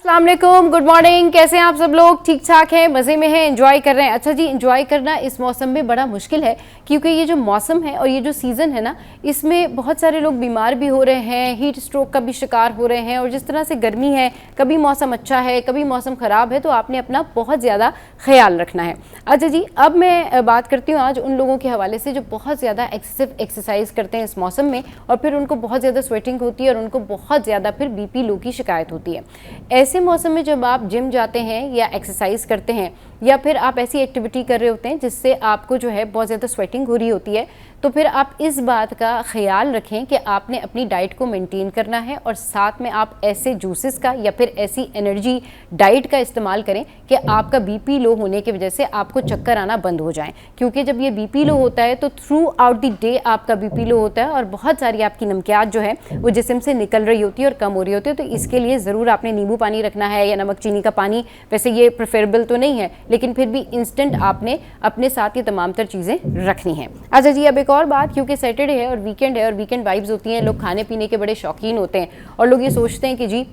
अस्सलाम वालेकुम, good morning. कैसे हैं आप सब लोग? ठीक ठाक हैं, मज़े में हैं, एंजॉय कर रहे हैं? अच्छा जी, एंजॉय करना इस मौसम में बड़ा मुश्किल है क्योंकि ये जो मौसम है और ये जो सीज़न है ना, इसमें बहुत सारे लोग बीमार भी हो रहे हैं, हीट स्ट्रोक का भी शिकार हो रहे हैं। और जिस तरह से गर्मी है, कभी मौसम अच्छा है, कभी मौसम ख़राब है, तो आपने अपना बहुत ज़्यादा ख्याल रखना है। अच्छा जी, अब मैं बात करती हूँ आज उन लोगों के हवाले से जो बहुत ज़्यादा एक्सेसिव एक्सरसाइज करते हैं इस मौसम में और फिर उनको बहुत ज़्यादा स्वेटिंग होती है और उनको बहुत ज़्यादा फिर बीपी लो की शिकायत होती है। ऐसे मौसम में जब आप जिम जाते हैं या एक्सरसाइज करते हैं या फिर आप ऐसी एक्टिविटी कर रहे होते हैं जिससे आपको जो है बहुत ज़्यादा स्वेटिंग हो रही होती है, तो फिर आप इस बात का ख्याल रखें कि आपने अपनी डाइट को मेंटेन करना है और साथ में आप ऐसे जूसेस का या फिर ऐसी एनर्जी डाइट का इस्तेमाल करें कि आपका बीपी लो होने की वजह से आपको चक्कर आना बंद हो जाए। क्योंकि जब ये बीपी लो होता है तो थ्रू आउट द डे आपका बीपी लो होता है और बहुत सारी आपकी नमकियात जो है वो जिस्म से निकल रही होती है और कम हो रही होती है। तो इसके लिए ज़रूर आपने नींबू पानी रखना है या नमक चीनी का पानी। वैसे ये प्रेफरेबल तो नहीं है, लेकिन फिर भी इंस्टेंट आपने अपने साथ ये तमाम तर चीज़ें रखनी हैं। अच्छा जी, अब एक और बात, क्योंकि सैटरडे है और वीकेंड वाइब्स होती हैं, लोग खाने पीने के बड़े शौकीन होते हैं और लोग ये सोचते हैं कि जी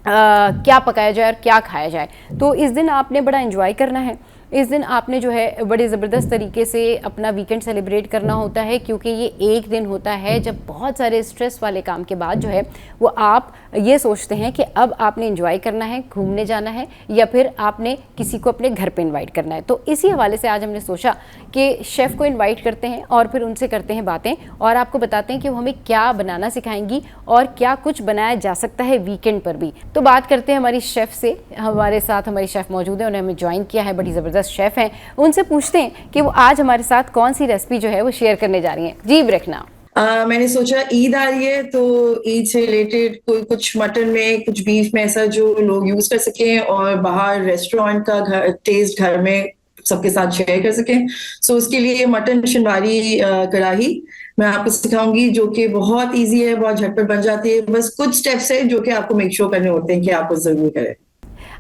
क्या पकाया जाए और क्या खाया जाए। तो इस दिन आपने बड़ा एंजॉय करना है। इस दिन आपने जो है बड़े ज़बरदस्त तरीके से अपना वीकेंड सेलिब्रेट करना होता है, क्योंकि ये एक दिन होता है जब बहुत सारे स्ट्रेस वाले काम के बाद जो है वो आप ये सोचते हैं कि अब आपने एंजॉय करना है, घूमने जाना है या फिर आपने किसी को अपने घर पे इनवाइट करना है। तो इसी हवाले से आज हमने सोचा कि शेफ़ को इनवाइट करते हैं और फिर उनसे करते हैं बातें और आपको बताते हैं कि वो हमें क्या बनाना सिखाएंगी और क्या कुछ बनाया जा सकता है वीकेंड पर भी। तो बात करते हैं हमारी शेफ़ से। हमारे साथ हमारी शेफ़ मौजूद है, उन्हें हमें ज्वाइन किया है, बड़ी ज़बरदस्त शेफ़ हैं। उनसे पूछते हैं कि वो आज हमारे साथ कौन सी रेसिपी जो है वो शेयर करने जा रही हैं। जी ब्रेखना। मैंने सोचा ईद आ रही है तो ईद से रिलेटेड कोई कुछ मटन में कुछ बीफ में ऐसा जो लोग यूज कर सकें और बाहर रेस्टोरेंट का टेस्ट घर में सबके साथ शेयर कर सकें। सो उसके लिए मटन शिनवारी कढ़ाई मैं आपको सिखाऊंगी, जो कि बहुत इजी है, बहुत झटपट बन जाती है। बस कुछ स्टेप्स है जो कि आपको मेक श्योर करने होते हैं कि आप जरूर करें।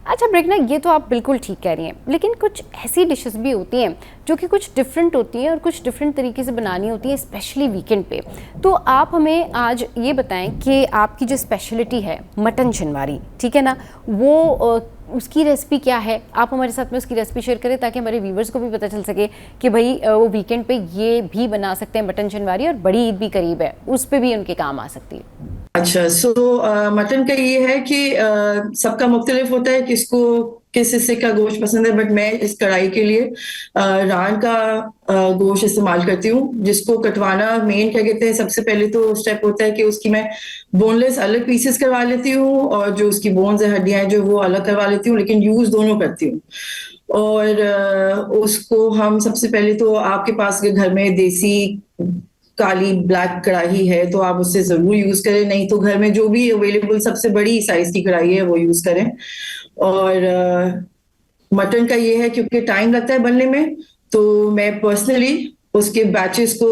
अच्छा ब्रेकना, ये तो आप बिल्कुल ठीक कह रही हैं, लेकिन कुछ ऐसी डिशेस भी होती हैं जो कि कुछ डिफरेंट होती हैं और कुछ डिफरेंट तरीके से बनानी होती हैं, स्पेशली वीकेंड पे। तो आप हमें आज ये बताएं कि आपकी जो स्पेशलिटी है मटन शिनवारी, ठीक है ना, वो उसकी रेसिपी क्या है? आप हमारे साथ में उसकी रेसिपी शेयर करें ताकि हमारे व्यूवर्स को भी पता चल सके कि भाई वो वीकेंड पे ये भी बना सकते हैं मटन शिनवारी, और बड़ी ईद भी करीब है, उस पर भी उनके काम आ सकती है। अच्छा, सो मटन का ये है कि सबका मुख्तलिफ होता है किसको किस हिस्से का गोश्त पसंद है। बट मैं इस कढ़ाई के लिए रान का गोश्त इस्तेमाल करती हूँ, जिसको कटवाना मेन क्या कहते हैं, सबसे पहले तो स्टेप होता है कि उसकी मैं बोनलेस अलग पीसेस करवा लेती हूँ और जो उसकी बोन्स है, हड्डियां हैं, जो वो अलग करवा लेती हूँ, लेकिन यूज दोनों करती हूँ। और उसको हम सबसे पहले तो आपके पास के घर में देसी काली ब्लैक कढ़ाई है तो आप उससे जरूर यूज करें, नहीं तो घर में जो भी अवेलेबल सबसे बड़ी साइज की कढ़ाई है वो यूज करें। और मटन का ये है क्योंकि टाइम लगता है बनने में, तो मैं पर्सनली उसके बैचेस को,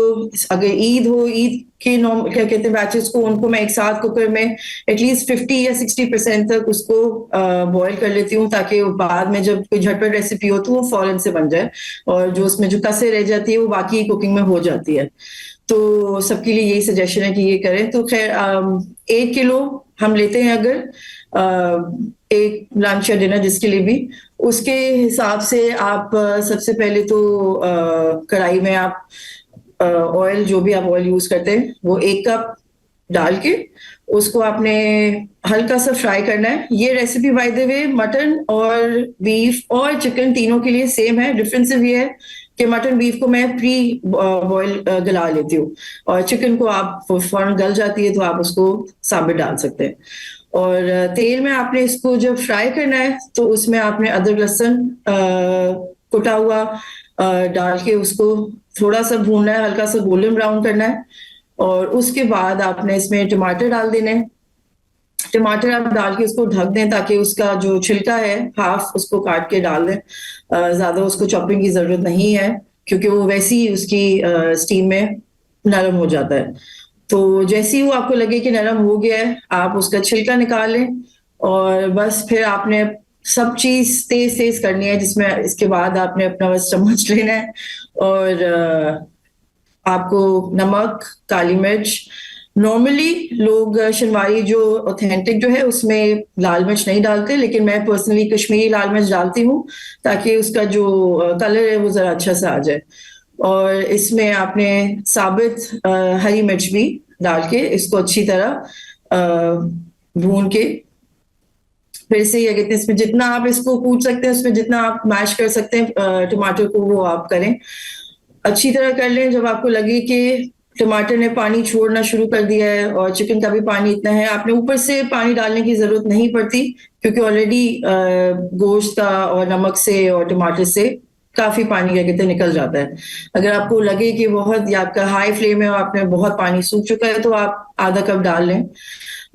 अगर ईद हो, ईद के क्या कहते हैं बैचेस को, उनको मैं एक साथ कुकर में एटलीस्ट 50 या 60% तक उसको बॉईल कर लेती हूँ, ताकि बाद में जब कोई झटपट रेसिपी हो तो वो फौरन से बन जाए और जो उसमें जो कसर रह जाती है वो बाकी कुकिंग में हो जाती है। तो सबके लिए यही सजेशन है कि ये करें। तो खैर 1 किलो हम लेते हैं अगर एक लंच या डिनर जिसके लिए भी, उसके हिसाब से आप सबसे पहले तो कढ़ाई में आप ऑयल, जो भी आप ऑयल यूज करते हैं, वो 1 कप डाल के उसको आपने हल्का सा फ्राई करना है। ये recipe by the way mutton और बीफ और चिकन तीनों के लिए सेम है। डिफरेंस ये है कि मटन बीफ को मैं प्री बॉयल गला लेती हूँ और चिकन को आप फौरन गल जाती है तो आप उसको साबित डाल सकते हैं। और तेल में आपने इसको जब फ्राई करना है तो उसमें आपने अदरक लहसुन कुटा हुआ डाल के उसको थोड़ा सा भूनना है, हल्का सा गोल्डन ब्राउन करना है। और उसके बाद आपने इसमें टमाटर डाल देने हैं। टमाटर आप डाल के उसको ढक दें ताकि उसका जो छिलका है हाफ उसको काट के डाल दें। ज्यादा उसको चॉपिंग की जरूरत नहीं है क्योंकि वो वैसे ही उसकी स्टीम में नरम हो जाता है। तो जैसे ही वो आपको लगे कि नरम हो गया है, आप उसका छिलका निकाल लें और बस फिर आपने सब चीज तेज तेज करनी है, जिसमें इसके बाद आपने अपना बस चम्मच लेना है और आपको नमक, काली मिर्च, नॉर्मली लोग शनवारी जो ऑथेंटिक जो है उसमें लाल मिर्च नहीं डालते, लेकिन मैं पर्सनली कश्मीरी लाल मिर्च डालती हूँ ताकि उसका जो कलर है वो जरा अच्छा सा आ जाए। और इसमें आपने साबित हरी मिर्च भी डाल के इसको अच्छी तरह भून के फिर से ये कहते हैं इसमें जितना आप इसको कूट सकते हैं, उसमें जितना आप मैश कर सकते हैं टमाटर को, वो आप करें। अच्छी तरह कर लें। जब आपको लगे कि टमाटर ने पानी छोड़ना शुरू कर दिया है और चिकन का भी पानी इतना है, आपने ऊपर से पानी डालने की जरूरत नहीं पड़ती, क्योंकि ऑलरेडी गोश्त का और नमक से और टमाटर से काफी पानी क्या कहते हैं निकल जाता है। अगर आपको लगे कि बहुत या आपका हाई फ्लेम है और आपने बहुत पानी सूख चुका है, तो आप आधा कप डाल लें।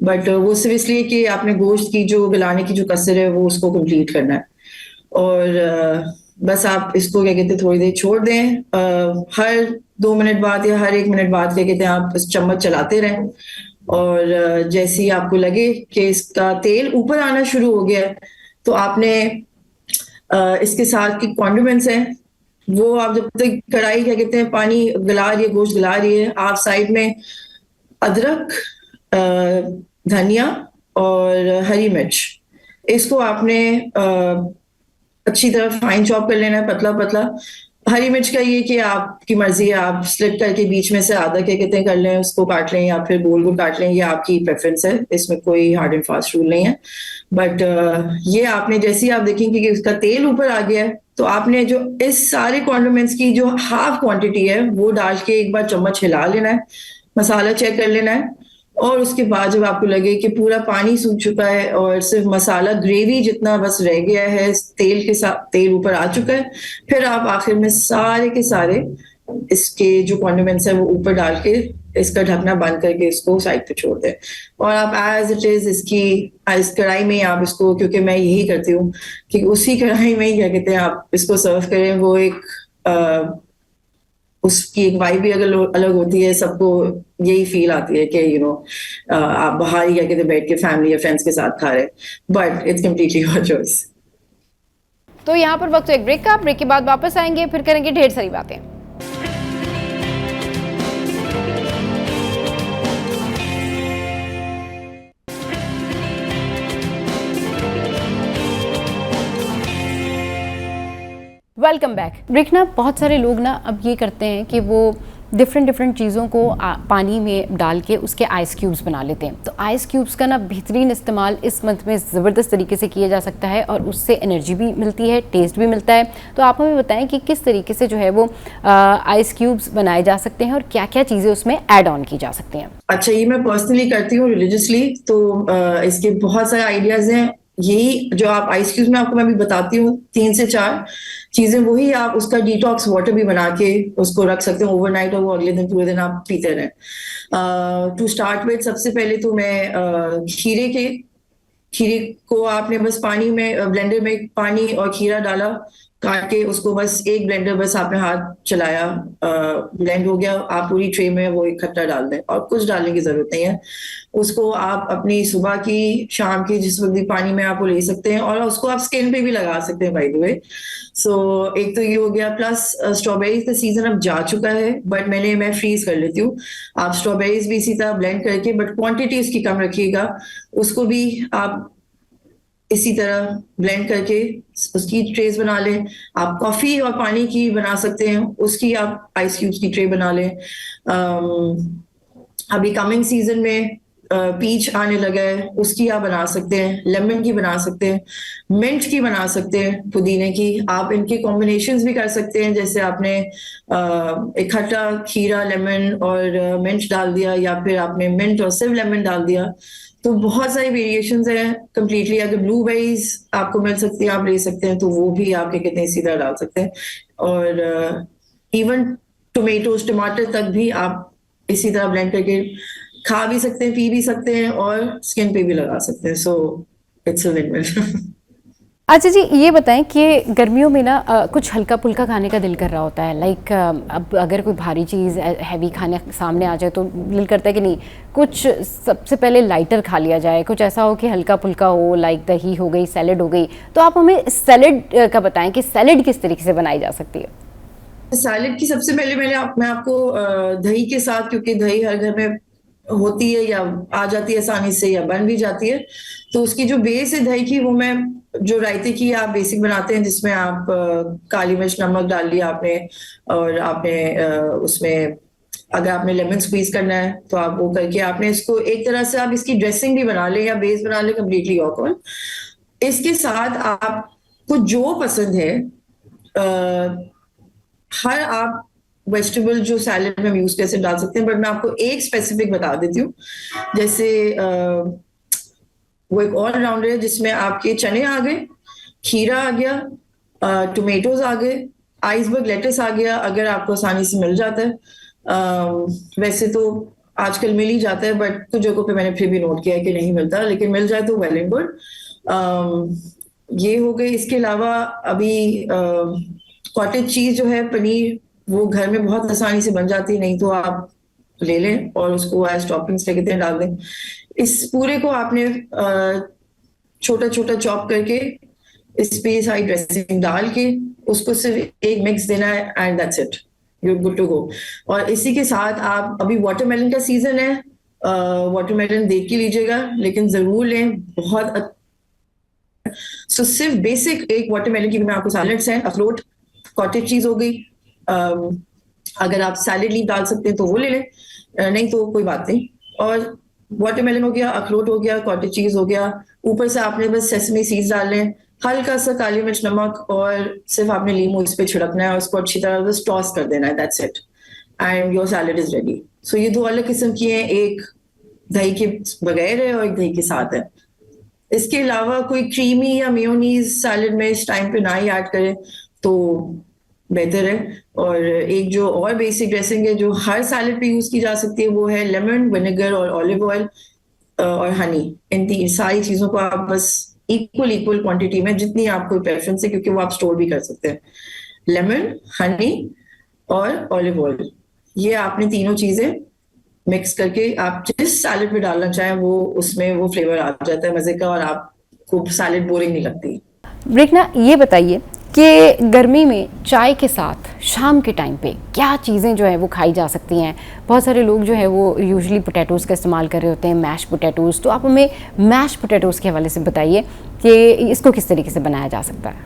बट वो सिर्फ इसलिए कि आपने गोश्त की जो गलाने की जो कसर है वो उसको कंप्लीट करना है। और बस आप इसको क्या कहते हैं थोड़ी देर छोड़ दें। हर 2 मिनट बाद या हर 1 मिनट बाद क्या कहते हैं आप इस चम्मच चलाते रहें। और जैसे ही आपको लगे कि इसका तेल ऊपर आना शुरू हो गया है, तो आपने इसके साथ की कॉन्डिमेंट्स हैं वो आप जब तक कढ़ाई क्या कहते हैं पानी गला रही है, गोश्त गला रही है, आप साइड में अदरक, धनिया और हरी मिर्च, इसको आपने अच्छी तरह फाइन चॉप कर लेना है, पतला पतला। हरी मिर्च का ये कि आपकी मर्जी है, आप स्लिट करके बीच में से आधा क्या कहते हैं कर लें, उसको काट लें या फिर गोल गोल काट लें, ये आपकी प्रेफरेंस है, इसमें कोई हार्ड एंड फास्ट रूल नहीं है। बट ये आपने जैसे ही आप देखेंगे कि उसका तेल ऊपर आ गया है, तो आपने जो इस सारे कॉन्डिमेंट्स की जो हाफ क्वांटिटी है वो डाल के एक बार चम्मच हिला लेना है, मसाला चेक कर लेना है। और उसके बाद जब आपको लगे कि पूरा पानी सूख चुका है और सिर्फ मसाला ग्रेवी जितना बस रह गया है, तेल के साथ तेल ऊपर आ चुका है, फिर आप आखिर में सारे के सारे इसके जो कॉन्डिमेंट्स है वो ऊपर डाल के इसका ढकना बंद करके इसको साइड पे छोड़ दें। और आप एज इट इज इसकी इस कढ़ाई में ही आप इसको, क्योंकि मैं यही करती हूँ कि उसी कढ़ाई में ही क्या कहते हैं आप इसको सर्व करें। वो एक उसकी एक वाइब भी अगर अलग होती है, सबको यही फील आती है कि आप बाहर ही क्या कहते हैं बैठ के फैमिली या फ्रेंड्स के साथ खा रहे हैं, but it's completely your choice. तो यहाँ पर वक्त एक ब्रेक का, ब्रेक के बाद वापस आएंगे, फिर करेंगे ढेर सारी बातें। Welcome back. ब्रेक ना बहुत सारे लोग ना अब ये करते हैं कि वो डिफरेंट चीज़ों को पानी में डाल के उसके आइस क्यूब्स बना लेते हैं। तो आइस क्यूब्स का ना बेहतरीन इस्तेमाल इस मंथ में ज़बरदस्त तरीके से किया जा सकता है और उससे एनर्जी भी मिलती है, टेस्ट भी मिलता है। तो आप हमें बताएं कि किस तरीके से जो है वो आइस क्यूब्स बनाए जा सकते हैं और क्या क्या चीज़ें उसमें ऐड ऑन की जा सकती हैं। अच्छा, ये मैं पर्सनली करती हूँ रिलीजियसली, तो इसके बहुत सारे आइडियाज हैं। यही जो आप आइस क्यूब्स में आपको मैं भी बताती हूँ 3 से 4 चीजें, वही आप उसका डिटॉक्स वाटर भी बना के उसको रख सकते हैं ओवरनाइट, और वो अगले दिन पूरे दिन आप पीते रहें। टू स्टार्ट विद, सबसे पहले तो मैं खीरे को आपने बस पानी में ब्लेंडर में पानी और खीरा डाला, काट के उसको बस एक ब्लेंडर बस आपने हाथ चलाया, ब्लेंड हो गया। आप पूरी ट्रे में वो इकट्ठा डाल दें और कुछ डालने की जरूरत नहीं है। उसको आप अपनी सुबह की, शाम की, जिस वक्त भी पानी में आप वो ले सकते हैं, और उसको आप स्किन पे भी लगा सकते हैं बाय द वे। सो एक तो ये हो गया, प्लस स्ट्रॉबेरीज का सीजन अब जा चुका है, बट मैं फ्रीज कर लेती हूँ। आप स्ट्रॉबेरीज भी इसी तरह ब्लेंड करके, बट क्वांटिटी उसकी कम रखिएगा, उसको भी आप इसी तरह ब्लेंड करके उसकी ट्रेस बना लें। आप कॉफी और पानी की बना सकते हैं, उसकी आप आइस क्यूब्स की ट्रे बना लें। अभी कमिंग सीजन में पीच आने लगा है, उसकी आप बना सकते हैं, लेमन की बना सकते हैं, मिंट की बना सकते हैं, पुदीने की। आप इनके कॉम्बिनेशंस भी कर सकते हैं, जैसे आपने इकट्ठा खीरा, लेमन और मिंट डाल दिया, या फिर आपने मिंट और सिर्फ लेमन डाल दिया। तो बहुत सारी वेरिएशंस हैं कम्प्लीटली। अगर ब्लूबेरीज आपको मिल सकती है, आप ले सकते हैं, तो वो भी आप क्या कहते हैं इसी तरह डाल सकते हैं। और इवन टोमेटोज, टमाटर तक भी आप इसी तरह ब्लेंड करके खा भी सकते हैं, पी भी सकते हैं, और स्किन पे भी लगा सकते हैं। So it's a win-win. अच्छा जी, ये बताएं कि गर्मियों में ना कुछ हल्का फुल्का खाने का दिल कर रहा होता है, लाइक अब अगर कोई भारी चीज़ हैवी खाने सामने आ जाए तो दिल करता है कि नहीं कुछ सबसे पहले लाइटर खा लिया जाए, कुछ ऐसा हो कि हल्का फुल्का हो, लाइक दही हो गई, सैलेड हो गई। तो आप हमें सैलेड का बताएं कि सैलेड किस तरीके से बनाई जा सकती है। सैलेड की सबसे पहले मैं आपको दही के साथ, क्योंकि दही हर घर में होती है या आ जाती है आसानी से या बन भी जाती है। तो उसकी जो बेस है दही की, वो मैं जो रायते की आप बेसिक बनाते हैं जिसमें आप काली मिर्च नमक डाल लिया आपने, और आपने उसमें अगर आपने लेमन स्क्वीज करना है तो आप वो करके आपने इसको एक तरह से आप इसकी ड्रेसिंग भी बना लें या बेस बना लें कम्प्लीटली योर कॉल। इसके साथ आपको जो पसंद है, हर आप वेजिटेबल जो सैलेड में यूज कैसे डाल सकते हैं, बट मैं आपको एक स्पेसिफिक बता देती हूँ। जैसे वो एक और राउंडर है जिसमें आपके चने आ गए, खीरा आ गया, टोमेटोज आ गए, आइसबर्ग लेटस आ गया अगर आपको आसानी से मिल जाता है। वैसे तो आजकल मिल ही जाता है, बट कुछ जगहों पे मैंने फिर भी नोट किया है कि नहीं मिलता, लेकिन मिल जाए तो वेल एंड गुड। ये हो गए। इसके अलावा अभी कॉटेज चीज जो है, पनीर, वो घर में बहुत आसानी से बन जाती है, नहीं तो आप ले लें और उसको एज टॉपिंग्स लेके डाल दें। इस पूरे को आपने छोटा छोटा चॉप करके इस पे सारी ड्रेसिंग डाल के उसको सिर्फ एक मिक्स देना है and that's it, you good to go. और इसी के साथ आप, अभी वाटरमेलन का सीजन है, वाटरमेलन देख के लीजिएगा लेकिन जरूर लें, बहुत। सो सिर्फ बेसिक एक वाटरमेलन की मैं आपको सैलेड्स हैं, अखरोट, कॉटेज चीज हो गई, अगर आप सैलेड लीफ डाल सकते हैं तो वो ले लें, नहीं तो कोई बात नहीं। और वाटरमेलन हो गया, अखरोट हो गया, कॉटेज चीज हो गया, ऊपर से आपने बस सेसमी सीड्स डाल लें, हल्का सा काली मिर्च नमक, और सिर्फ आपने लीमू इस पे छिड़कना है और उसको अच्छी तरह बस टॉस कर देना है, that's it, and your salad is ready. So ये दो अलग किस्म की हैं, एक दही के बगैर है और एक दही के साथ है। इसके अलावा कोई क्रीमी या मेयोनीज सैलेड में इस टाइम पे ना ही ऐड करें तो बेहतर है। और एक जो और बेसिक ड्रेसिंग है जो हर सैलेड पे यूज की जा सकती है, वो है लेमन, विनेगर और ऑलिव ऑयल और हनी। इन तीन सारी चीजों को आप बस इक्वल इक्वल क्वांटिटी में, जितनी आपको प्रेफरेंस है, क्योंकि वो आप स्टोर भी कर सकते हैं, लेमन, हनी और ऑलिव ऑयल, ये आपने तीनों चीजें मिक्स करके आप जिस सैलेड में डालना चाहें वो उसमें वो फ्लेवर आ जाता है मजे का, और आपको सैलेड बोरिंग नहीं लगती। रेखना, ये बताइए कि गर्मी में चाय के साथ शाम के टाइम पे क्या चीज़ें जो है वो खाई जा सकती हैं। बहुत सारे लोग जो है वो यूजुअली पोटैटोज़ का इस्तेमाल कर रहे होते हैं, मैश पोटैटोज़, तो आप हमें मैश पोटैटोज़ के हवाले से बताइए कि इसको किस तरीके से बनाया जा सकता है।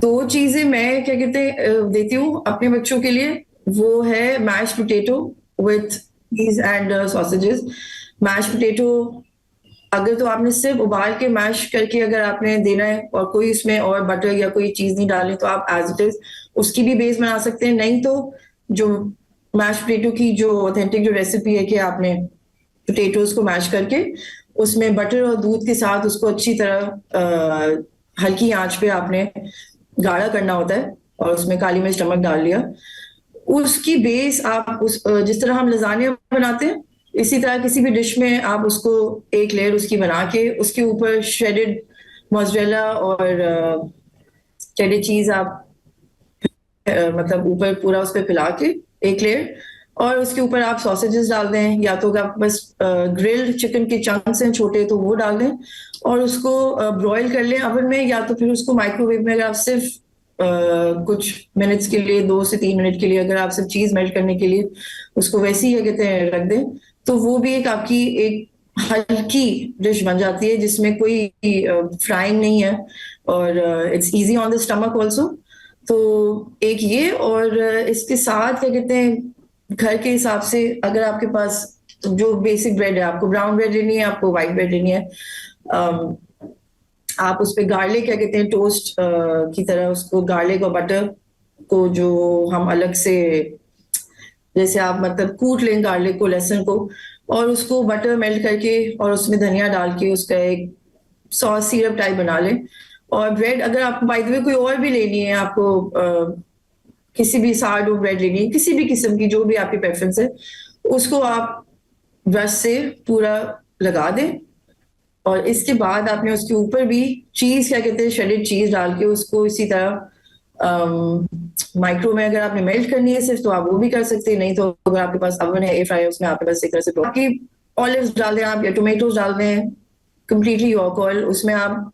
दो चीजें मैं क्या कहते देती हूँ अपने बच्चों के लिए, वो है मैश पोटैटो विथ चीज एंड सॉसेजेस। मैश पोटैटो अगर तो आपने सिर्फ उबाल के मैश करके अगर आपने देना है और कोई इसमें और बटर या कोई चीज नहीं डालनी, तो आप एज इट इज उसकी भी बेस बना सकते हैं। नहीं तो जो मैश पोटैटो की जो ऑथेंटिक जो रेसिपी है कि आपने पोटैटोज को मैश करके उसमें बटर और दूध के साथ उसको अच्छी तरह हल्की आंच पे आपने गाढ़ा करना होता है, और उसमें काली मिर्च नमक डाल लिया। उसकी बेस आप उस जिस तरह हम लजानिया बनाते हैं, इसी तरह किसी भी डिश में आप उसको एक लेयर उसकी बना के उसके ऊपर श्रेडेड मोज़रेला और श्रेडेड चीज आप मतलब ऊपर पूरा उस पर फैला के एक लेयर, और उसके ऊपर आप सॉसेजेस डाल दें, या तो आप बस ग्रिल्ड चिकन के चंक्स हैं छोटे तो वो डाल दें, और उसको ब्रॉयल कर लें अवन में, या तो फिर उसको माइक्रोवेव में अगर आप सिर्फ कुछ मिनट्स के लिए, 2 से 3 मिनट के लिए अगर आप सिर्फ चीज मेल्ट करने के लिए उसको वैसे ही कहते हैं रख दें, तो वो भी एक आपकी एक हल्की डिश बन जाती है जिसमें कोई फ्राइंग नहीं है, और it's easy on the stomach also. तो एक ये, और इसके साथ क्या कहते हैं घर के हिसाब से अगर आपके पास जो बेसिक ब्रेड है, आपको ब्राउन ब्रेड लेनी है, आपको व्हाइट ब्रेड लेनी है, आप उस पर गार्लिक क्या कहते हैं टोस्ट की तरह उसको गार्लिक और बटर को जो हम अलग से, जैसे आप मतलब कूट लें गार्लिक को, लहसुन को, और उसको बटर मेल्ट करके और उसमें धनिया डाल के उसका एक सॉस सिरप टाइप बना लें। और ब्रेड अगर आपको बाय द वे कोई और भी लेनी है, आपको किसी भी सार्डो ब्रेड लेनी है, किसी भी किस्म की जो भी आपकी प्रेफरेंस है, उसको आप ब्रश से पूरा लगा दें, और इसके बाद आपने उसके ऊपर भी चीज क्या कहते हैं श्रेडेड चीज डाल के उसको इसी तरह माइक्रो में अगर आपने मेल्ट करनी है सिर्फ तो आप वो भी कर सकते हैं, नहीं तो अगर आपके पास अवन है, एयर फ्रायर, उसमें आपके पास एक तरह से बाकी ऑलिव्स डाल दें आप या टोमेटोज डाल दें, कंप्लीटली योर कॉल। उसमें आप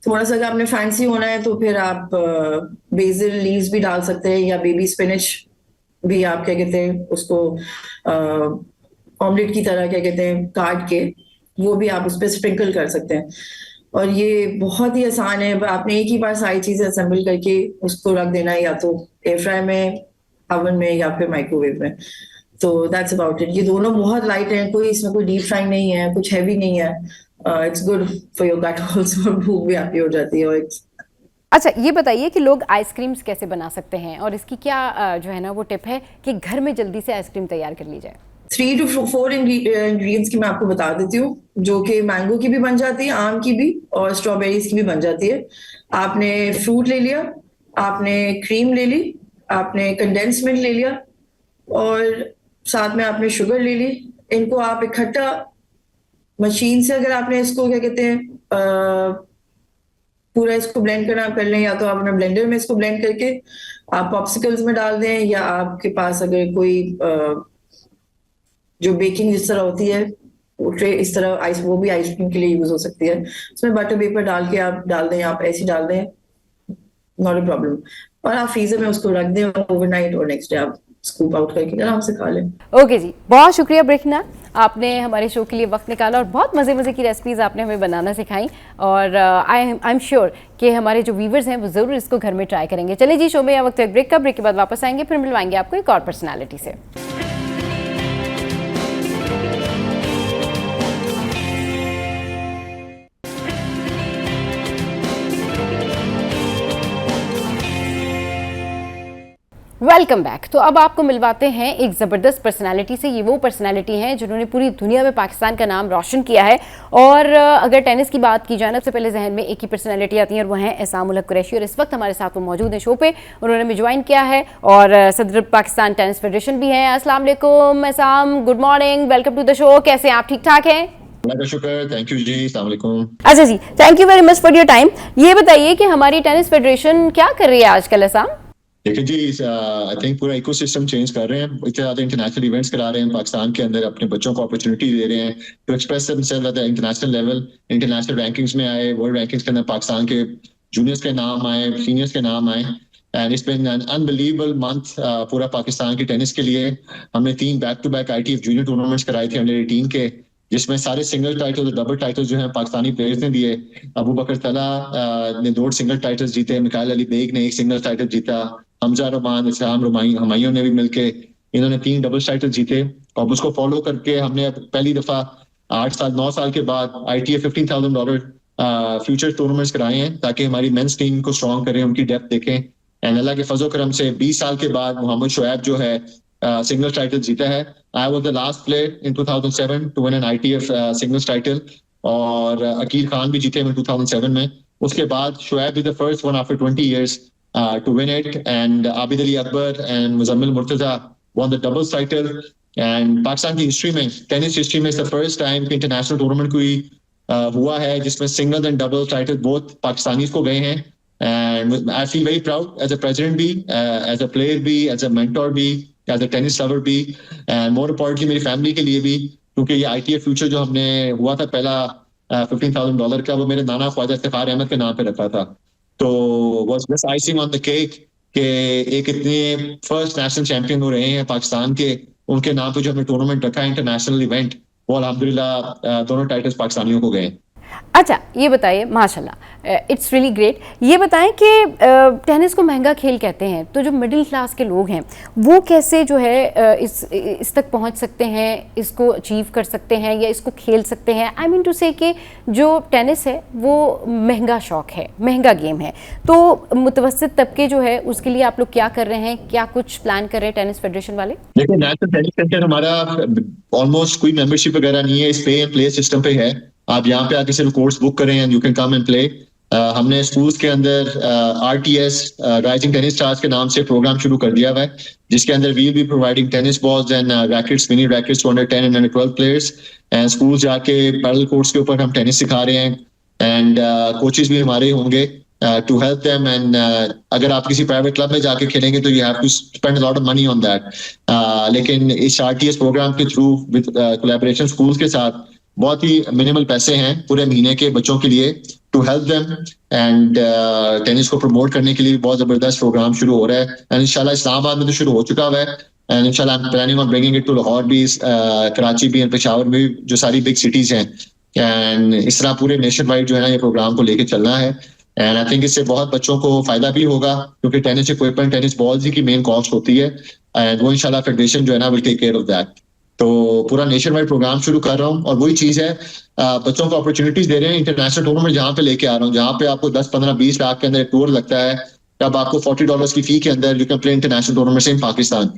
थोड़ा सा अगर आपने फैंसी होना है तो फिर आप बेसिल लीव्स भी डाल सकते हैं, या बेबी स्पिनच भी आप क्या कहते हैं उसको ऑमलेट की तरह क्या कहते हैं काट के वो भी आप उस पर स्प्रिंकल कर सकते हैं। और ये बहुत ही आसान है, आपने एक ही बार सारी चीजें असेंबल करके उसको रख देना है, या तो एयर फ्राई में, ओवन में, या फिर माइक्रोवेव में। तो दैट्स अबाउट इट। ये दोनों बहुत लाइट हैं, कोई इसमें कोई डीप फ्राइंग नहीं है, कुछ हैवी नहीं है। It's good for your gut also, भूख भी आपकी हो जाती है। और अच्छा, ये बताइए कि लोग आइसक्रीम्स कैसे बना सकते हैं और इसकी क्या जो है ना वो टिप है कि घर में जल्दी से आइसक्रीम तैयार कर ली जाए? 3 to 4 इंग्रेडिएंट्स की मैं आपको बता देती हूँ, जो कि मैंगो की भी बन जाती है, आम की भी, और स्ट्रॉबेरीज की भी बन जाती है। आपने फ्रूट ले लिया, आपने क्रीम ले ली, आपने कंडेंस मिल्क ले लिया, और साथ में आपने शुगर ले ली। इनको आप इकट्ठा मशीन से, अगर आपने इसको क्या कहते हैं पूरा इसको ब्लेंड करना कर लें, या तो आप अपने ब्लेंडर में इसको ब्लेंड करके आप पॉप्सिकल्स में डाल दें, या आपके पास अगर कोई जो बेकिंग जिस तरह होती है वो ट्रे इस तरह आइस, वो भी आइसक्रीम के लिए यूज हो सकती है। उसमें बटर पेपर डाल के आप डाल दें, आप ऐसे डाल दें, नॉट अ प्रॉब्लम। और आप फ्रीजर में उसको रख दें ओवरनाइट, और नेक्स्ट डे आप स्कूप आउट करके आराम से खा लें। ओके जी, बहुत शुक्रिया ब्रेखना, आपने हमारे शो के लिए वक्त निकाला और बहुत मज़े मज़े की रेसिपीज़ आपने हमें बनाना सिखाई। और आई एम श्योर कि हमारे जो व्यूवर्स हैं वो ज़रूर इसको घर में ट्राई करेंगे। चलिए जी, शो में यह वक्त एक ब्रेक का, ब्रेक के बाद वापस आएंगे, फिर मिलवाएंगे आपको एक और पर्सनैलिटी से। Welcome back. तो अब आपको मिलवाते हैं एक ज़बरदस्त पर्सनालिटी से। ये वो पर्सनालिटी हैं जिन्होंने पूरी दुनिया में पाकिस्तान का नाम रोशन किया है। और अगर टेनिस की बात की जाए सबसे पहले जहन में एक ही पर्सनालिटी आती है, और वो हैं एहसान उल हक कुरैशी। और इस वक्त हमारे साथ वो मौजूद हैं शो पे, उन्होंने हमें ज्वाइन किया है, और सदर पाकिस्तान टेनिस फेडरेशन भी हैं। अस्सलाम वालेकुम Ehsan, good morning, welcome to the show. कैसे हैं आप? ठीक ठाक हैं? शुक्र, थैंक यू जी, अस्सलाम वालेकुम। अच्छा जी, thank you very much for your time. ये बताइए कि हमारी टेनिस फेडरेशन क्या कर रही है आजकल एहसान? देखिए जी, आई थिंक पूरा इकोसिस्टम चेंज कर रहे हैं। इतने ज़्यादा इंटरनेशनल इवेंट्स करा रहे हैं पाकिस्तान के अंदर, अपने बच्चों को अपॉर्चुनिटी दे रहे हैं to express themselves at the international level. International rankings में आए, वर्ल्ड रैंकिंग्स के अंदर पाकिस्तान के जूनियर्स के नाम आए, सीनियर्स के नाम आए। And it's been an unbelievable month पूरा पाकिस्तान की टेनिस के लिए। हमने 3 back to back ITF junior tournaments कराए थे अंडर 18 के, जिसमें सारे सिंगल टाइटल और डबल टाइटल जो है पाकिस्तानी प्लेयर्स ने दिए। अबू बकर तला ने 2 सिंगल टाइटल्स जीते, मिकाइल अली बेग ने 1 सिंगल टाइटल जीता, हमजा रहमान, इस्लाम हुमायूं ने भी मिलके इन्होंने 3 डबल टाइटल जीते। और उसको फॉलो करके हमने पहली दफा 9 साल के बाद ITF $15,000 फ्यूचर टूर्नामेंट्स कराए हैं, ताकि हमारी मेंस टीम को स्ट्रॉन्ग करें, उनकी डेप्थ देखें। एंड अल्लाह के फजल करम से 20 साल के बाद मोहम्मद शुएब जो है सिंगल टाइटल जीता है। I was the last player in 2007 to win an ITF singles title, और अकील खान भी जीते हैं 2007 में। उसके बाद Shoaib is the first one after 20 years to win it, and Abid Ali Akbar and Muzammil Murtaza won the doubles title. And Pakistan की history में, tennis history में, the first time कि इंटरनेशनल टूर्नामेंट कोई हुआ है जिसमें single and double title both Pakistanis को गए हैं। And I feel very proud as a president भी, एज अ प्लेयर भी, एज अ मेंटोर भी, एज अ टेनिस लवर भी, एंड मोर इम्पोर्टेंटली मेरी फैमिली के लिए भी, क्योंकि ये ITF फ्यूचर जो हमने हुआ था पहला $15,000 का, वो मेरे नाना ख्वाजा इफ्तिखार अहमद के नाम पे रखा था। तो was just icing on the cake कि एक इतने फर्स्ट नेशनल चैंपियन हो रहे हैं पाकिस्तान के, उनके नाम पे जो हमने टूर्नामेंट रखा है इंटरनेशनल इवेंट, वो अल्हम्दुलिल्लाह दोनों टाइटल्स पाकिस्तानियों को गए। अच्छा, ये बताइए, माशाल्लाह, इट्स रियली ग्रेट। ये बताएं कि टेनिस को महंगा खेल कहते हैं, तो जो मिडिल क्लास के लोग हैं वो कैसे जो है इस तक पहुंच सकते हैं, इसको अचीव कर सकते हैं, या इसको खेल सकते हैं? आई मीन टू से कि जो टेनिस है वो महंगा शौक है, महंगा गेम है, तो मुतवस्सित तबके जो है उसके लिए आप लोग क्या कर रहे हैं? क्या कुछ प्लान कर रहे हैं टेनिस फेडरेशन वाले? देखिए, नेशनल टेनिस सेंटर हमारा ऑलमोस्ट कोई मेंबरशिप वगैरह नहीं है, इस पे एंड प्ले सिस्टम पे है। आप यहाँ पे आके सिर्फ कोर्स बुक करें and you can come and play. हमने स्कूल्स के अंदर RTS राइजिंग टेनिस स्टार्स के नाम से प्रोग्राम शुरू कर दिया हुआ है, जिसके अंदर we will be providing tennis balls and rackets, mini rackets to under 10 and under 12 players. And school जाके पैडल कोर्ट्स के ऊपर हम टेनिस सिखा रहे हैं, एंड कोचेस भी हमारे होंगे टू हेल्प देम। एंड अगर आप किसी प्राइवेट क्लब में जाके खेलेंगे तो you have to spend a lot of money on that. लेकिन इस RTS प्रोग्राम के थ्रू विद कोलैबोरेशन स्कूल्स के साथ बहुत ही मिनिमल पैसे हैं पूरे महीने के बच्चों के लिए to help them, and tennis को प्रमोट करने के लिए बहुत जबरदस्त प्रोग्राम शुरू हो रहा है। एंड इंशाल्लाह इस्लामाबाद में तो शुरू हो चुका हुआ है, एंड इंशाल्लाह I am planning on bringing it to Lahore भी, कराची भी एंड पेशावर में भी, जो सारी बिग सिटीज हैं। एंड इस तरह पूरे नेशन वाइड जो है ना ये प्रोग्राम को लेके चलना है। एंड आई थिंक इससे बहुत बच्चों को फायदा भी होगा, क्योंकि टेनिस इक्विपमेंट, टेनिस बॉल्स ही की मेन कॉस्ट होती है, एंड वो इंशाल्लाह फेडरेशन जो है ना will take care of that. तो पूरा नेशन वाइड प्रोग्राम शुरू कर रहा हूँ, और वही चीज है, बच्चों को अपॉर्चुनिटीज दे रहे हैं। इंटरनेशनल टूर्नामेंट जहाँ पे लेके आ रहा हूँ, जहाँ पे आपको 10, 15, 20 लाख के अंदर टूर लगता है, तब आपको $40 की फी के अंदर you can play international tournament in Pakistan.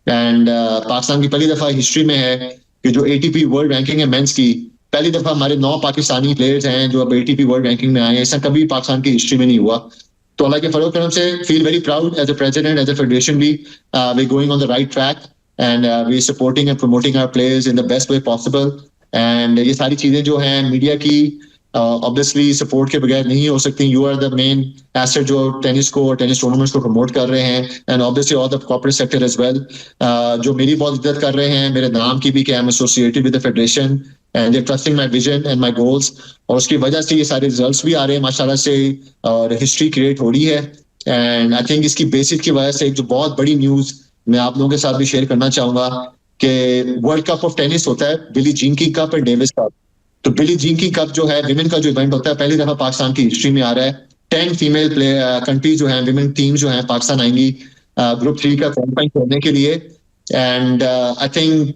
And Pakistan की पहली दफा हिस्ट्री में है कि जो ATP वर्ल्ड रैंकिंग है मेंस की, पहली दफा हमारे 9 पाकिस्तानी प्लेयर्स हैं जो अब ATP वर्ल्ड रैंकिंग में आए हैं। ऐसा कभी पाकिस्तान की हिस्ट्री में नहीं हुआ। तो अल्लाह के फजल करम से feel very proud as a president, as a federation भी, we going on the right track, and we supporting and promoting our players in the best way possible. And ये सारी चीजें जो हैं मीडिया की ऑब्वियसली सपोर्ट के बगैर नहीं हो सकती। You are the main asset जो टेनिस को और टेनिस टूर्नामेंट्स को प्रमोट कर रहे हैं, and obviously all the corporate sector as well, जो मेरी बहुत इज्जत कर रहे हैं, मेरे नाम की भी, कि I am associated with the federation and they trusting my vision and my goals. और उसकी वजह से ये सारे रिजल्ट्स भी आ रहे हैं माशाल्लाह से, और हिस्ट्री क्रिएट हो रही है। एंड आई थिंक इसकी बेसिस की वजह से एक जो बहुत बड़ी न्यूज मैं आप लोगों के साथ भी शेयर करना चाहूंगा कि वर्ल्ड कप ऑफ टेनिस होता है, बिली जीन किंग कप और डेविस कप। तो बिली जीन किंग कप जो है विमेन का जो इवेंट होता है, पहली दफा पाकिस्तान की हिस्ट्री में आ रहा है। 10 फीमेल कंट्रीज जो है, विमेन टीम जो है पाकिस्तान आएंगी ग्रुप 3 का क्वालिफाई करने के लिए। एंड आई थिंक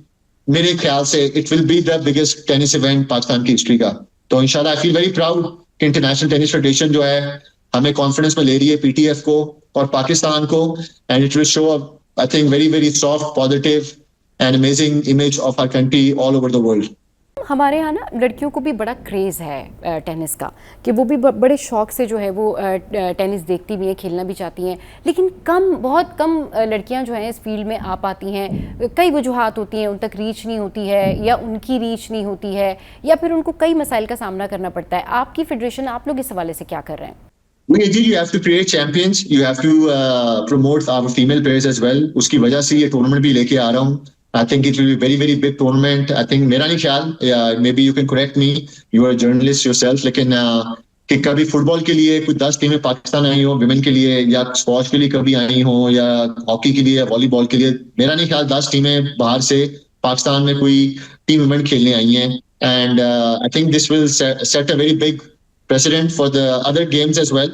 मेरे ख्याल से it will be the biggest tennis event Pakistan की हिस्ट्री का। तो इंशाल्लाह आई फील वेरी प्राउड कि इंटरनेशनल टेनिस फेडरेशन जो है हमें कॉन्फिडेंस में ले रही है, PTF को और पाकिस्तान को, and it will show I think very very soft, positive and amazing image of our country all over the world. हमारे यहाँ ना लड़कियों को भी बड़ा क्रेज़ है टेनिस का, कि वो भी बड़े शौक से जो है वो टेनिस देखती भी हैं, खेलना भी चाहती हैं, लेकिन बहुत कम लड़कियाँ जो हैं इस फील्ड में आ पाती हैं। कई वजूहात होती हैं, उन तक रीच नहीं होती है, या उनकी रीच नहीं होती है, या फिर उनको कई मसाइल का सामना करना पड़ता है। आपकी फेडरेशन, आप लोग इस हवाले से क्या कर रहे हैं? You have to create champions. You have to promote our female players as well. उसकी वजह से ये टूर्नामेंट भी लेके आ रहा हूँ। I think it will be very very big tournament. I think मेरा नहीं ख्याल, maybe you can correct me. You are a journalist yourself. लेकिन कि कभी फुटबॉल के लिए कुछ 10 टीमें पाकिस्तान आई हो विमेन के लिए, या स्क्वॉश के लिए कभी आई हो, या हॉकी के लिए या वॉलीबॉल के लिए, मेरा नहीं ख्याल 10 टीमें बाहर से पाकिस्तान में कोई टीम इवेंट खेलने आई हैं। And I think this will set a very big precedent for the other games as well,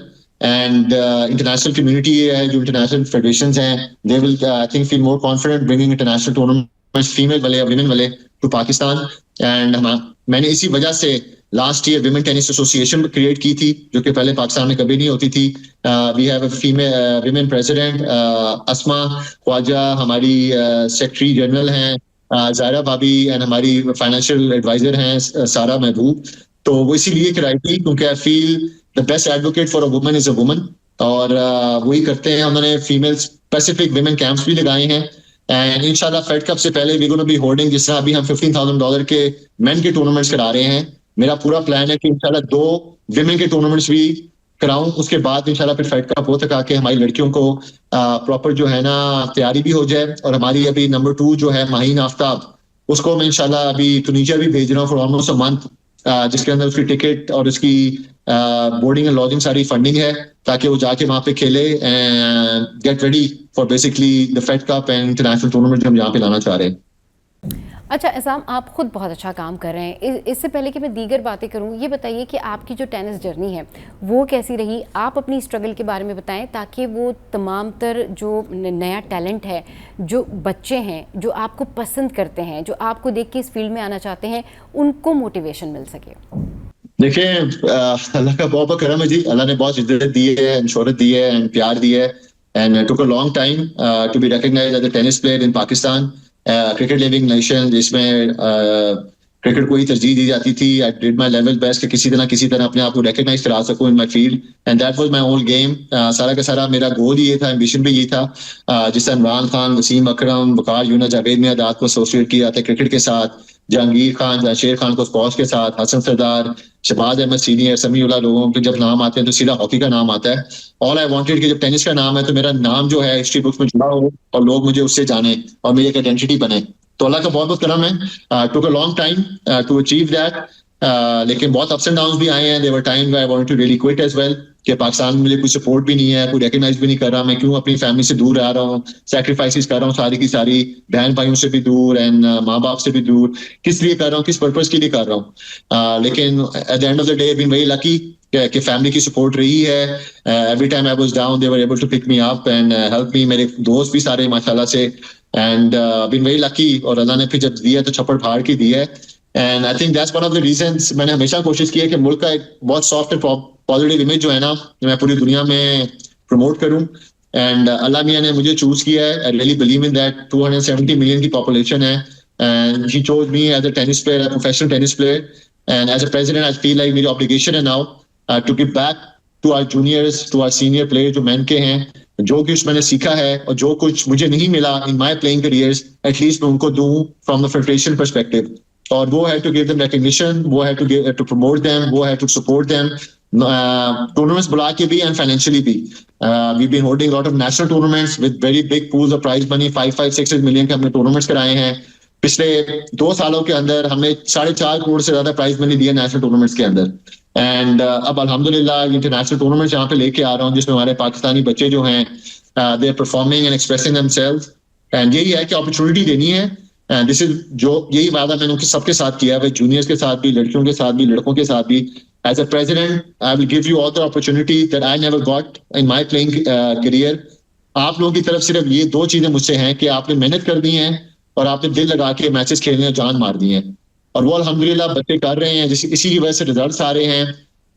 and international community है, जो international federations हैं, they will I think feel more confident bringing international tournaments female वाले या women वाले to Pakistan। and मैंने इसी वजह से last year women tennis association create की थी, जो कि पहले पाकिस्तान में कभी नहीं होती थी। We have a female women president Asma Khwaja, हमारी सेक्रेटरी जनरल हैं जायरा भाभी, एंड हमारी फाइनेंशियल एडवाइजर हैं सारा महबूब। तो वो इसीलिए कराई थी क्योंकि I feel the best advocate for a woman is a woman, और वही करते हैं। उन्होंने फीमेल स्पेसिफिक विमेन कैंप्स भी लगाए हैं, एंड इंशाल्लाह फेड कप से पहले वी गोना बी होल्डिंग, जिस तरह अभी हम $15,000 के मेन के टूर्नामेंट्स करा रहे हैं। मेरा पूरा प्लान है कि इंशाल्लाह 2 विमेन के टूर्नामेंट्स भी कराऊं, उसके बाद इंशाल्लाह फिर फेड कप हो तक आके हमारी लड़कियों को प्रॉपर जो है ना तैयारी भी हो जाए। और हमारी अभी नंबर 2 जो है माहीन आफ्ताब, उसको मैं इंशाल्लाह अभी तुनीजिया भी भेज रहा हूँ फॉर ऑलमोस्ट अ मंथ, जिसके अंदर उसकी टिकट और उसकी बोर्डिंग एंड लॉजिंग सारी फंडिंग है, ताकि वो जाके वहां पे खेले and get ready for basically the Fed Cup and international tournament जो हम यहाँ पे लाना चाह रहे हैं। अच्छा एहसाम, आप खुद बहुत अच्छा काम कर रहे हैं। इससे पहले कि मैं दीगर बातें करूं, ये बताइए कि आपकी जो टेनिस जर्नी है वो कैसी रही। आप अपनी स्ट्रगल के बारे में बताएं, ताकि वो तमाम तर जो नया टैलेंट है, जो बच्चे हैं जो आपको पसंद करते हैं, जो आपको देख के इस फील्ड में आना चाहते हैं, उनको मोटिवेशन मिल सके। देखिए अल्लाह का बहुत बहुत करम है जी। अल्लाह ने बहुत इज्जत दी है, शोहरत दी है एंड प्यार दी है, and took a long time to be recognized as a tennis player in Pakistan, cricket living nation, जिसमें क्रिकेट को ही तरजीह दी जाती थी। I did my level best कि किसी तरह अपने आप को रिकॉग्नाइज करा सकूं in my field, and that was my whole game. सारा का सारा मेरा गोल ये था, एम्बिशन भी ये था। जिस तरह इमरान खान, वसीम अकरम, वकार यूनुस, जावेद मियादाद को एसोसिएट किया था क्रिकेट के साथ, जहांगीर खान, जहांशेर खान को स्क्वॉश के साथ, हसन सरदार, शहबाज अहमद सीनियर, समीउल्लाह, लोगों के जब नाम आते हैं तो सीधा हॉकी का नाम आता है। ऑल आई वांटेड कि जब टेनिस का नाम है तो मेरा नाम जो है हिस्ट्री बुक्स में जुड़ा हो और लोग मुझे उससे जाने और मेरी एक आइडेंटिटी बने। तो अल्लाह का बहुत बहुत करम है। Took a long time to achieve that, लेकिन बहुत अप्स एंड डाउन भी आए हैं. There were time I wanted to really quit as well कि पाकिस्तान में मुझे कोई सपोर्ट भी नहीं है, कोई रिकॉग्नाइज भी नहीं कर रहा, मैं क्यों अपनी फैमिली से दूर रह रहा हूँ, सैक्रिफाइसेस कर रहा हूँ सारी की सारी, बहन भाइयों से भी दूर एंड माँ बाप से भी दूर, किस लिए कर रहा हूँ, किस पर्पज के लिए कर रहा हूँ. लेकिन at the end of the day been very lucky कि फैमिली की सपोर्ट रही है. Every time I was down they were able to pick me up and help me. मेरे दोस्त भी सारे माशाल्लाह से, एंड बीन वेरी लकी. और अल्लाह ने फिर जब दिया तो छप्पड़ फाड़ के दिया है. And I think that's one of the reasons. मैंने हमेशा कोशिश की है कि मुल्क का एक बहुत सॉफ्ट एंड पॉजिटिव इमेज जो है ना, मैं पूरी दुनिया में प्रमोट करूं. एंड अल्लाह मियां ने मुझे चूज किया है. I really believe in that. 270 million की पॉपुलेशन है and he chose me as a tennis player, professional tennis player. And as a president I feel like मेरी ऑब्लिगेशन है now to give back to our juniors, to our senior player जो men के हैं. जो कुछ मैंने सीखा है और जो कुछ मुझे नहीं मिला इन माय प्लेइंग करियर्स, एटलीस्ट मैं उनको दूं फ्रॉम द फेडरेशन पर्सपेक्टिव. और वो है टू गिव देम रिकॉग्निशन, वो है टू प्रमोट देम, वो है टू सपोर्ट देम टूर्नामेंट्स बुला के भी एंड फाइनेंशियली भी. We been holding lot of national tournaments with very big pools of prize money. 5-6 million के हमने टूर्नामेंट्स कराए हैं. पिछले 2 सालों के अंदर हमने 4.5 करोड़ से ज्यादा प्राइज मनी दिया नेशनल टूर्नामेंट्स के अंदर. एंड अब अल्हम्दुलिल्लाह इंटरनेशनल टूर्नामेंट्स यहाँ पे लेके आ रहा हूँ जिसमें हमारे पाकिस्तानी बच्चे जो हैं they are performing and expressing themselves. And यही है कि अपॉर्चुनिटी देनी है. एंड दिस इज जो यही वादा मैंने उनके सबके साथ किया है, जूनियर्स के साथ भी, लड़कियों के साथ भी, लड़कों के साथ भी. As a president I will give you all the opportunity that I never got in my playing career. आप लोगों की तरफ सिर्फ ये 2 चीजें मुझसे हैं कि आपने मेहनत करनी है और आपने दिल लगा के मैचेस खेलने और जान मारनी है. और वो अल्हम्दुलिल्लाह बच्चे कर रहे हैं, इसी की वजह से रिजल्ट्स आ रहे हैं.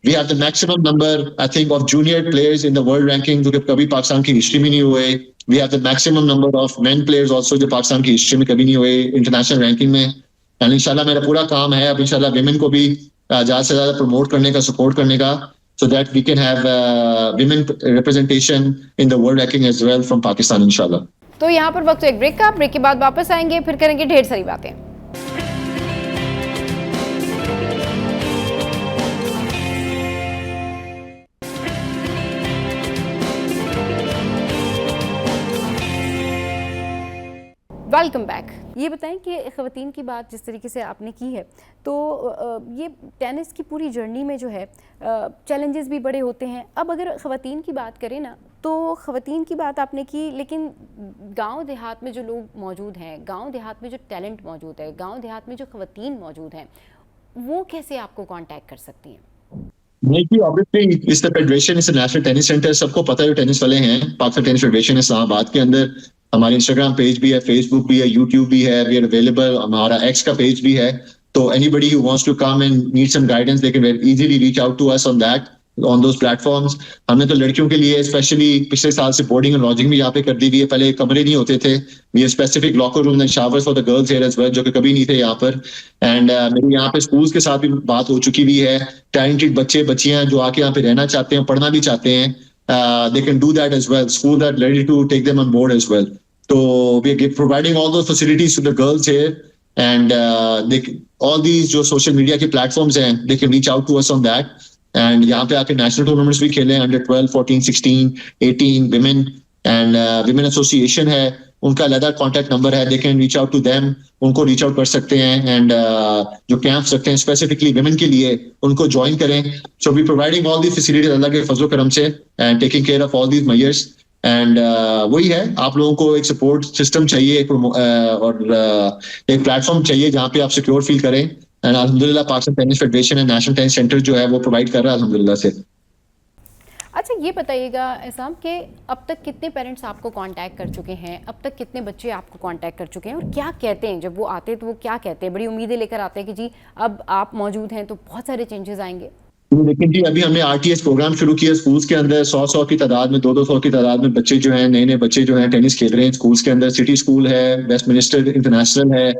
We have the maximum number I think of junior players in the world ranking जो कि कभी पाकिस्तान की हिस्ट्री में नहीं हुए. We have the maximum number of men players also जो पाकिस्तान की हिस्ट्री में कभी नहीं हुए इंटरनेशनल रैंकिंग में. एंड इंशाल्लाह मेरा पूरा काम है अब इंशाल्लाह विमेन को भी ज्यादा से ज्यादा प्रमोट करने का, सपोर्ट करने का, so that we can have women representation in the world ranking as well from Pakistan inshallah. तो यहाँ पर वक्त एक ब्रेक का, ब्रेक के बाद वापस आएंगे, फिर करेंगे ढेर सारी बातें. Welcome back. ये बताएं कि ख़वातीन की बात जिस तरीके से आपने की है, तो ये टेनिस की पूरी जर्नी में जो है चैलेंजेस भी बड़े होते हैं. अब अगर ख़वातीन की बात करें ना, तो ख़वातीन की बात आपने की, लेकिन गांव देहात में जो लोग मौजूद हैं, गांव देहात में जो टैलेंट मौजूद है, गांव देहात में जो ख़वातीन मौजूद हैं, वो कैसे आपको कांटेक्ट कर सकती हैं? नहीं, ऑब्वियसली इस द फेडरेशन, इस नेशनल टेनिस सेंटर, सबको पता है जो टेनिस वाले हैं. पाकिस्तान टेनिस फेडरेशन इस्लामाबाद के अंदर हमारी इंस्टाग्राम पेज भी है, फेसबुक भी है, यूट्यूब भी है, वी आर अवेलेबल. हमारा एक्स का पेज भी है. तो anybody who wants to come and need some guidance they can easily reach out to us on that, on those platforms. हमने तो लड़कियों के लिए स्पेशली पिछले साल से बोर्डिंग एंड लॉजिंग भी यहाँ पे कर दी हुई है. पहले कमरे नहीं होते थे. We have specific locker room and showers for the girls here as well, जो कि कभी नहीं थे यहाँ पर. एंड मेरी यहाँ पे स्कूल्स के साथ भी बात हो चुकी हुई है. टैलेंटेड बच्चे बच्चियां जो आके यहाँ पे रहना चाहते हैं, पढ़ना भी चाहते हैं, they can do that as well. School are ready to take them on board as well. So we are providing all those facilities to the girls here, and all these जो social media के platforms हैं, they can reach out to us on that. And यहाँ पे आके national tournaments भी खेले, under 12, 14, 16, 18 women, and women association है, उनका अलग कॉन्टैक्ट नंबर है. they can reach out to them, उनको रीच आउट कर सकते हैं. एंड जो कैंप्स रखते हैं स्पेसिफिकली वुमेन के लिए, उनको ज्वाइन करें. So we providing all the facilities Allah के फजल करम से, and taking care of all these measures. And वही है, आप लोगों को एक सपोर्ट सिस्टम चाहिए और एक प्लेटफॉर्म चाहिए जहाँ पे आप सिक्योर फील करें. एंड अल्हम्दुलिल्लाह Pakistan tennis federation and national tennis centre जो है वो प्रोवाइड कर रहा है अल्हम्दुलिल्लाह से. अच्छा, ये बताइएगा एहसाम कि अब तक कितने पेरेंट्स आपको कांटेक्ट कर चुके हैं, अब तक कितने बच्चे आपको कांटेक्ट कर चुके हैं, और क्या कहते हैं जब वो आते हैं, तो वो क्या कहते हैं? बड़ी उम्मीदें लेकर आते हैं कि जी अब आप मौजूद हैं तो बहुत सारे चेंजेस आएंगे. लेकिन जी अभी हमने आरटीएस प्रोग्राम शुरू किया स्कूल्स के अंदर. 100 की तादाद में, 200 की तादाद में बच्चे जो हैं, नए नए बच्चे जो हैं टेनिस खेल रहे हैं स्कूल्स के अंदर. सिटी स्कूल है, वेस्टमिनिस्टर इंटरनेशनल है,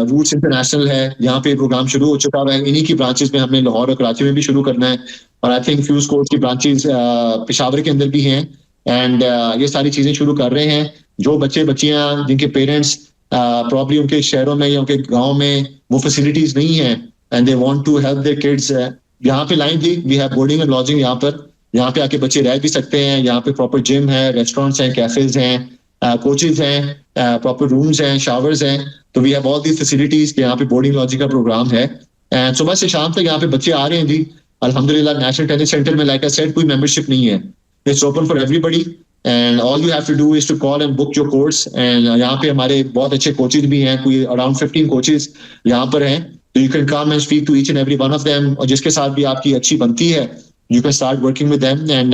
रूट्स इंटरनेशनल है. यहाँ पे प्रोग्राम शुरू हो चुका है. इन्हीं की ब्रांचेस में हमने लाहौर और कराची में भी शुरू करना है. और आई थिंक फ्यू स्कूल्स की ब्रांचेस पेशावर के अंदर भी हैं. एंड ये सारी चीजें शुरू कर रहे हैं. जो बच्चे बच्चियां जिनके पेरेंट्स प्रॉब्ली उनके शहरों में या उनके गाँव में वो फैसिलिटीज नहीं है, and they want to help their kids, यहाँ पे लाइन थी. We have boarding and lodging यहाँ पे आके बच्चे रह भी सकते हैं. यहाँ पे प्रॉपर जिम है, रेस्टोरेंट्स हैं, कैफेज हैं, कोचेज हैं, प्रॉपर रूम्स हैं, शावर्स हैं. तो we have all these facilities. यहाँ पे बोर्डिंग लॉजिंग का प्रोग्राम है. एंड सुबह से शाम तक यहाँ पे बच्चे आ रहे हैं जी। अल्हम्दुलिल्लाह नेशनल टेनिस सेंटर में लाइक आई सेड कोई मेंबरशिप नहीं है, it's open for everybody and all you have to do is to call and book your course. And यहाँ पे हमारे बहुत अच्छे कोचेज भी हैं, कोई अराउंड 15 कोचेज यहाँ पर हैं, तो you can come and speak to each and every one of them, और जिसके साथ भी आपकी अच्छी बनती है you can start working with them and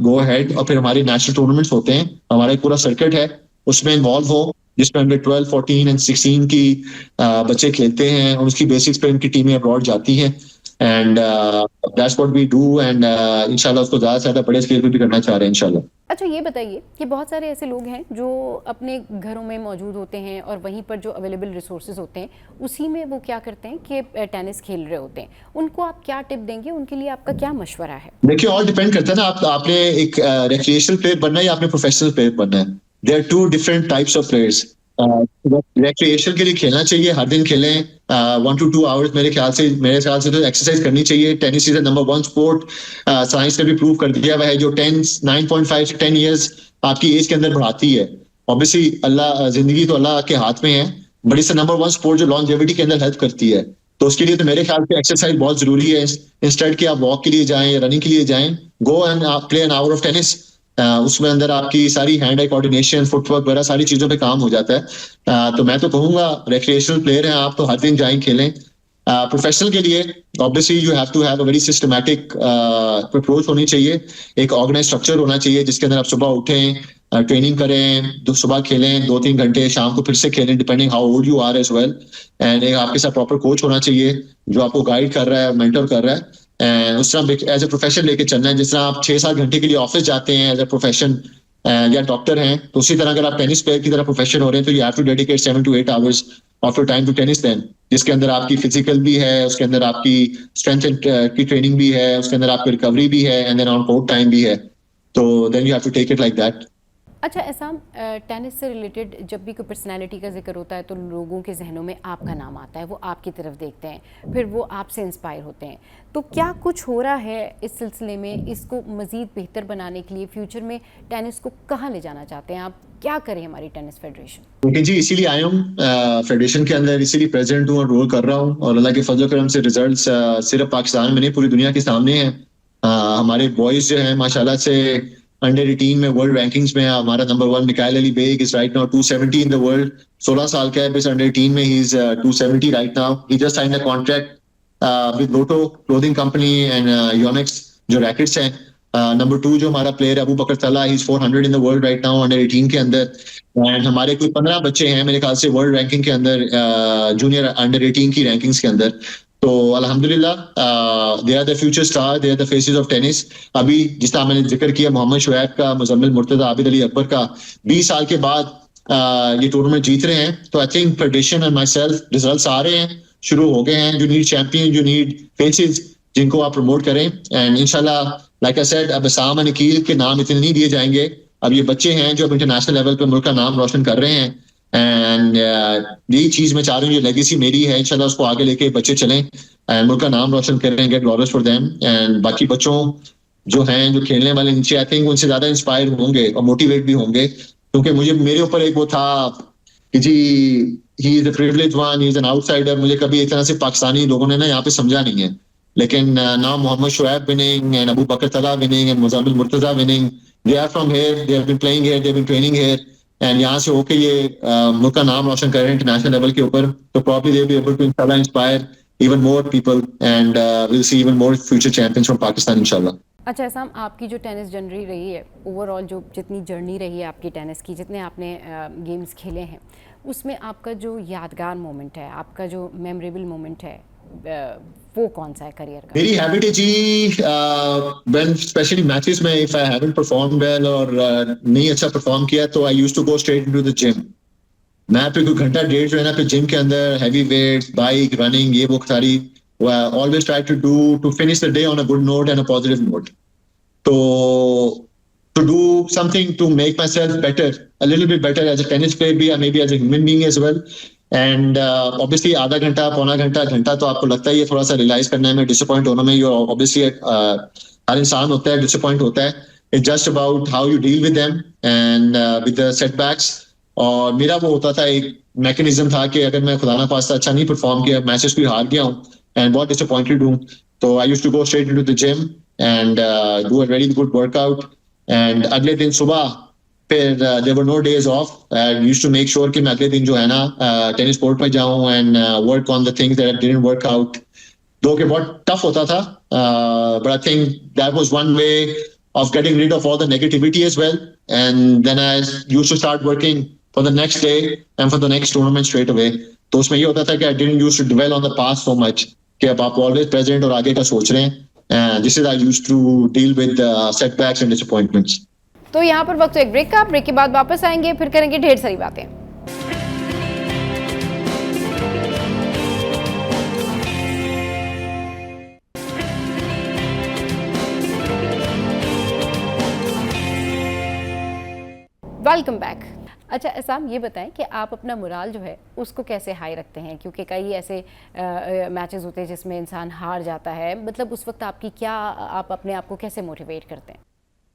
go ahead. और फिर हमारे नेशनल टूर्नामेंट्स होते हैं, हमारा एक पूरा सर्किट है, उसमें इन्वॉल्व हो, जिसमें अंडर 12, 14 एंड 16 की बच्चे खेलते हैं और उसकी बेसिक्स पे उनकी टीमें अब्रॉड जाती हैं। And that's what we do and इंशाल्लाह उसको ज़्यादा से ज़्यादा बड़े स्केल पे भी करना चाह रहे हैं इंशाल्लाह। अच्छा ये बताइए कि बहुत सारे ऐसे लोग हैं जो अपने घरों में मौजूद होते हैं और वहीं पर जो अवेलेबल रिसोर्सेज होते हैं उसी में वो क्या करते हैं कि टेनिस खेल रहे होते हैं, उनको आप क्या टिप देंगे, उनके लिए आपका क्या मशवरा है? देखिए ऑल डिपेंड करता है ना, आपने एक रिक्रिएशनल प्लेयर बनना है या आपने प्रोफेशनल प्लेयर बनना है। There are two different types of players. Recreation के लिए खेलना चाहिए, हर दिन खेलें 1 to 2 आवर्स। मेरे ख्याल से तो एक्सरसाइज करनी चाहिए। Tennis is the number 1 sport, science ने भी प्रूव कर दिया हुआ है, जो 9.5 से 10 इयर्स आपकी एज के अंदर बढ़ाती है। ऑब्वियसली अल्लाह, जिंदगी तो अल्लाह के हाथ में है, बट इट्स नंबर 1 स्पोर्ट जो लॉन्जेविटी के अंदर हेल्प करती है। तो उसके लिए तो मेरे ख्याल से एक्सरसाइज बहुत जरूरी है। इंस्टेड कि आप वॉक के लिए जाएं, रनिंग के लिए जाएं, go and play an hour of tennis. उसमें अंदर आपकी सारी हैंड आई कोऑर्डिनेशन, फुटवर्क वगैरह सारी चीजों पे काम हो जाता है। तो मैं तो कहूंगा रिक्रिएशनल प्लेयर हैं आप तो हर दिन जाएं खेलें। प्रोफेशनल के लिए obviously you have to have a very systematic approach होनी चाहिए, एक ऑर्गेनाइज स्ट्रक्चर होना चाहिए जिसके अंदर आप सुबह उठें, ट्रेनिंग करें, सुबह खेलें 2-3 घंटे, शाम को फिर से खेलें, depending how old you are as well. And एक आपके साथ प्रॉपर कोच होना चाहिए जो आपको गाइड कर रहा है, मेंटर कर रहा है। एंड उस तरह एज ए प्रोफेशन लेके चलना है। जिस तरह आप 6-7 घंटे के लिए ऑफिस जाते हैं एज ए प्रोफेशन या डॉक्टर हैं, तो उसी तरह अगर आप टेनिस प्लेयर की तरह प्रोफेशन हो रहे हैं तो you have to dedicate 7 to 8 hours of your time to tennis then, जिसके अंदर आपकी फिजिकल भी है, उसके अंदर आपकी स्ट्रेंथ की ट्रेनिंग भी है, उसके अंदर आपकी रिकवरी भी है, and then on court time भी है। तो then you have to take it like that. अच्छा ऐसा टेनिस से रिलेटेड जब भी कोई पर्सनालिटी का जिक्र होता है तो लोगों के जहनों में आपका नाम आता है, वो आपकी तरफ देखते हैं, फिर वो आपसे इंस्पायर होते हैं। तो क्या कुछ हो रहा है इस सिलसिले में, इसको मज़ीद बेहतर बनाने के लिए फ्यूचर में टेनिस को कहाँ ले जाना चाहते हैं आप, क्या करें हमारी टेनिस फेडरेशन? ओके जी, इसीलिए आया हूँ फेडरेशन के अंदर, इसीलिए प्रेसिडेंट हूँ और रोल कर रहा हूँ। और अल्लाह के फजल करम से रिजल्ट्स सिर्फ पाकिस्तान में नहीं पूरी दुनिया के सामने हैं। हमारे बॉयज जो हैं माशाल्लाह से अंडर 18 में वर्ल्ड रैंकिंग्स में हमारा number 1 Mikail Ali Baig is right now 270 in the world. 16 साल का है, बस अंडर 18 में ही is 270 right now. He just signed a contract with Lotto clothing company and Yonex जो रैकेट्स हैं। नंबर 2 जो हमारा प्लेयर है Abu Bakar Talha, he is 400 in the world right now under 18 के अंदर। एंड हमारे कोई 15 बच्चे हैं मेरे ख्याल से वर्ल्ड रैंकिंग के अंदर, जूनियर अंडर 18 की रैंकिंग्स के अंदर। तो अल्हम्दुलिल्लाह they are the future star, they are the faces of tennis. अभी जिस तरह मैंने जिक्र किया मोहम्मद शुएब का, मुजम्मिल मुर्तजा, आबिद अली अकबर का, 20 साल के बाद ये टूर्नामेंट जीत रहे हैं। तो I think federation and myself, results आ रहे हैं, शुरू हो गए हैं। You need champion, you need faces जिनको आप प्रमोट करें। एंड इंशाल्लाह लाइक आई सेड, अब साम और निकील के नाम इतने नहीं दिए जाएंगे। अब ये बच्चे हैं जो अब इंटरनेशनल लेवल पे मुल्क का नाम रोशन कर रहे हैं। एंड यही चीज मैं चाह रही हूँ, ये लेगेसी मेरी है, इंशाल्लाह उसको आगे लेके बच्चे चलें एंड मुल्क का नाम रोशन करें, get laurels for them. And बाकी बच्चों जो हैं जो खेलने वाले नीचे, आई थिंक उनसे ज्यादा इंस्पायर होंगे और मोटिवेट भी होंगे, क्योंकि मुझे मेरे ऊपर एक वो था कि जी he is a privileged one, he is an outsider. मुझे कभी एक तरह से पाकिस्तानी लोगों ने ना यहाँ पे समझा नहीं है, लेकिन now Mohammad Shoaib winning and Abu Bakar Tala winning and Muzammil Murtaza winning, they are from here, they have been playing here, they have been training here, and यहाँ से होके ये मुल्क का नाम रोशन कर रहे हैं इंटरनेशनल लेवल के ऊपर। तो probably they will be able to इंशाल्लाह inspire even more people and will see even more future champions from Pakistan इंशाल्लाह। अच्छा ऐसा आपकी जो टेनिस जर्नी रही है, ओवरऑल जो जितनी जर्नी रही है आपकी टेनिस की, जितने आपने गेम्स खेले हैं, उसमें आपका जो यादगार मोमेंट है, आपका जो मेमोरेबल मोमेंट है, वो कौन सा है करियर का? मेरी हैबिट है जी, व्हेन स्पेशली मैचेस में if I haven't perform well और नहीं अच्छा परफॉर्म किया तो I used to go straight into the gym. मैं पे कोई घंटा डेढ़ जो है ना, फिर जिम के अंदर हैवी वेट्स, बाइक, रनिंग, ये वो सारी always try to do to finish the day on a good note and a positive note. तो to do something to make myself better, a little bit better as a tennis player भी, maybe as a human being as well. And obviously आधा घंटा, पौना घंटा, घंटा तो आपको लगता है ये थोड़ा सा रियलाइज करने में, डिसअपॉइंट होने में, you obviously हर इंसान होता है, डिसअपॉइंट होता है। It's just about how you deal with them and with the setbacks. और मेरा वो होता था, एक मैकेनिज्म था कि अगर मैं खुदा ना खास्ता अच्छा नहीं परफॉर्म किया, मैचेस भी हार गया हूँ, एंड बहुत डिसअपॉइंटेड हूँ. तो I used to go straight into the gym and do a very good workout. And अगले दिन सुबह फिर there were no days off. I used to make sure कि मैं अगले दिन जो है ना टेनिस कोर्ट में जाऊं and work on the things that didn't work out. दो के बहुत टफ होता था, but I think that was one way of getting rid of all the negativity as well. And then I used to start working for the next day and for the next tournament straight away. तो उसमें ये होता था कि I didn't used to dwell on the past so much कि अब आप always present और आगे का सोच रहे हैं. This is I used to deal with setbacks and disappointments. तो यहाँ पर वक्त एक ब्रेक का, ब्रेक के बाद वापस आएंगे, फिर करेंगे ढेर सारी बातें. Welcome back. अच्छा एहसाम, ये बताएं कि आप अपना मोराल जो है उसको कैसे हाई रखते हैं, क्योंकि कई ऐसे मैचेस होते हैं जिसमें इंसान हार जाता है, मतलब उस वक्त आपकी क्या, आप अपने आप को कैसे मोटिवेट करते हैं?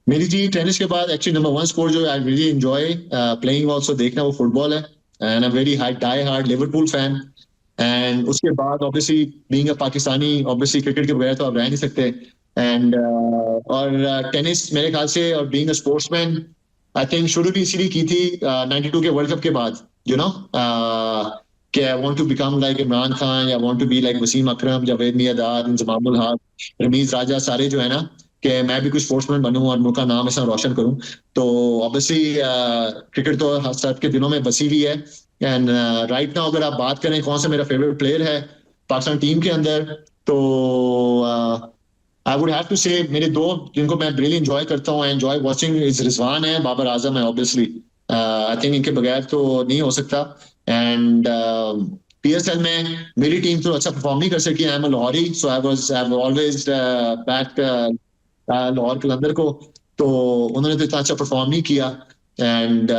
मेरी जी टेनिस के बाद एक्चुअली नंबर वन स्पोर्ट जो I really enjoy playing also देखना वो फुटबॉल है. And I am very die hard Liverpool fan. And उसके बाद obviously being a Pakistani, obviously cricket के बगैर तो आप रह नहीं सकते. एंड और टेनिस मेरे ख्याल से और being a sportsman I think शुरू भी इसीलिए की थी 92 के वर्ल्ड कप के बाद, यू नो, कि I want to become like Imran Khan, या want to be like Wasim Akram, Javed Miandad, Inzamam ul Haq, Ramiz राजा, सारे जो है ना कि मैं भी कुछ स्पोर्ट्समैन बनूं और उनका नाम ऐसा रोशन करूं. तो ऑब्वियसली क्रिकेट तो हर सब के दिनों में बसी हुई है. एंड राइट नाउ अगर आप बात करें कौन सा मेरा फेवरेट प्लेयर है पाकिस्तान टीम के अंदर, तो आई वुड हैव टू से मेरे दो जिनको मैं रियली एंजॉय करता हूँ, एंजॉय वाचिंग, इज रिजवान है, बाबर आजम है. ऑब्वियसली आई थिंक इनके बगैर तो नहीं हो सकता. एंड पीएसएल में मेरी टीम तो अच्छा परफॉर्म नहीं कर सकी. I am a Lahori, so I always back Lahore Qalandar को. तो उन्होंने तो इतना अच्छा परफॉर्म नहीं किया. एंड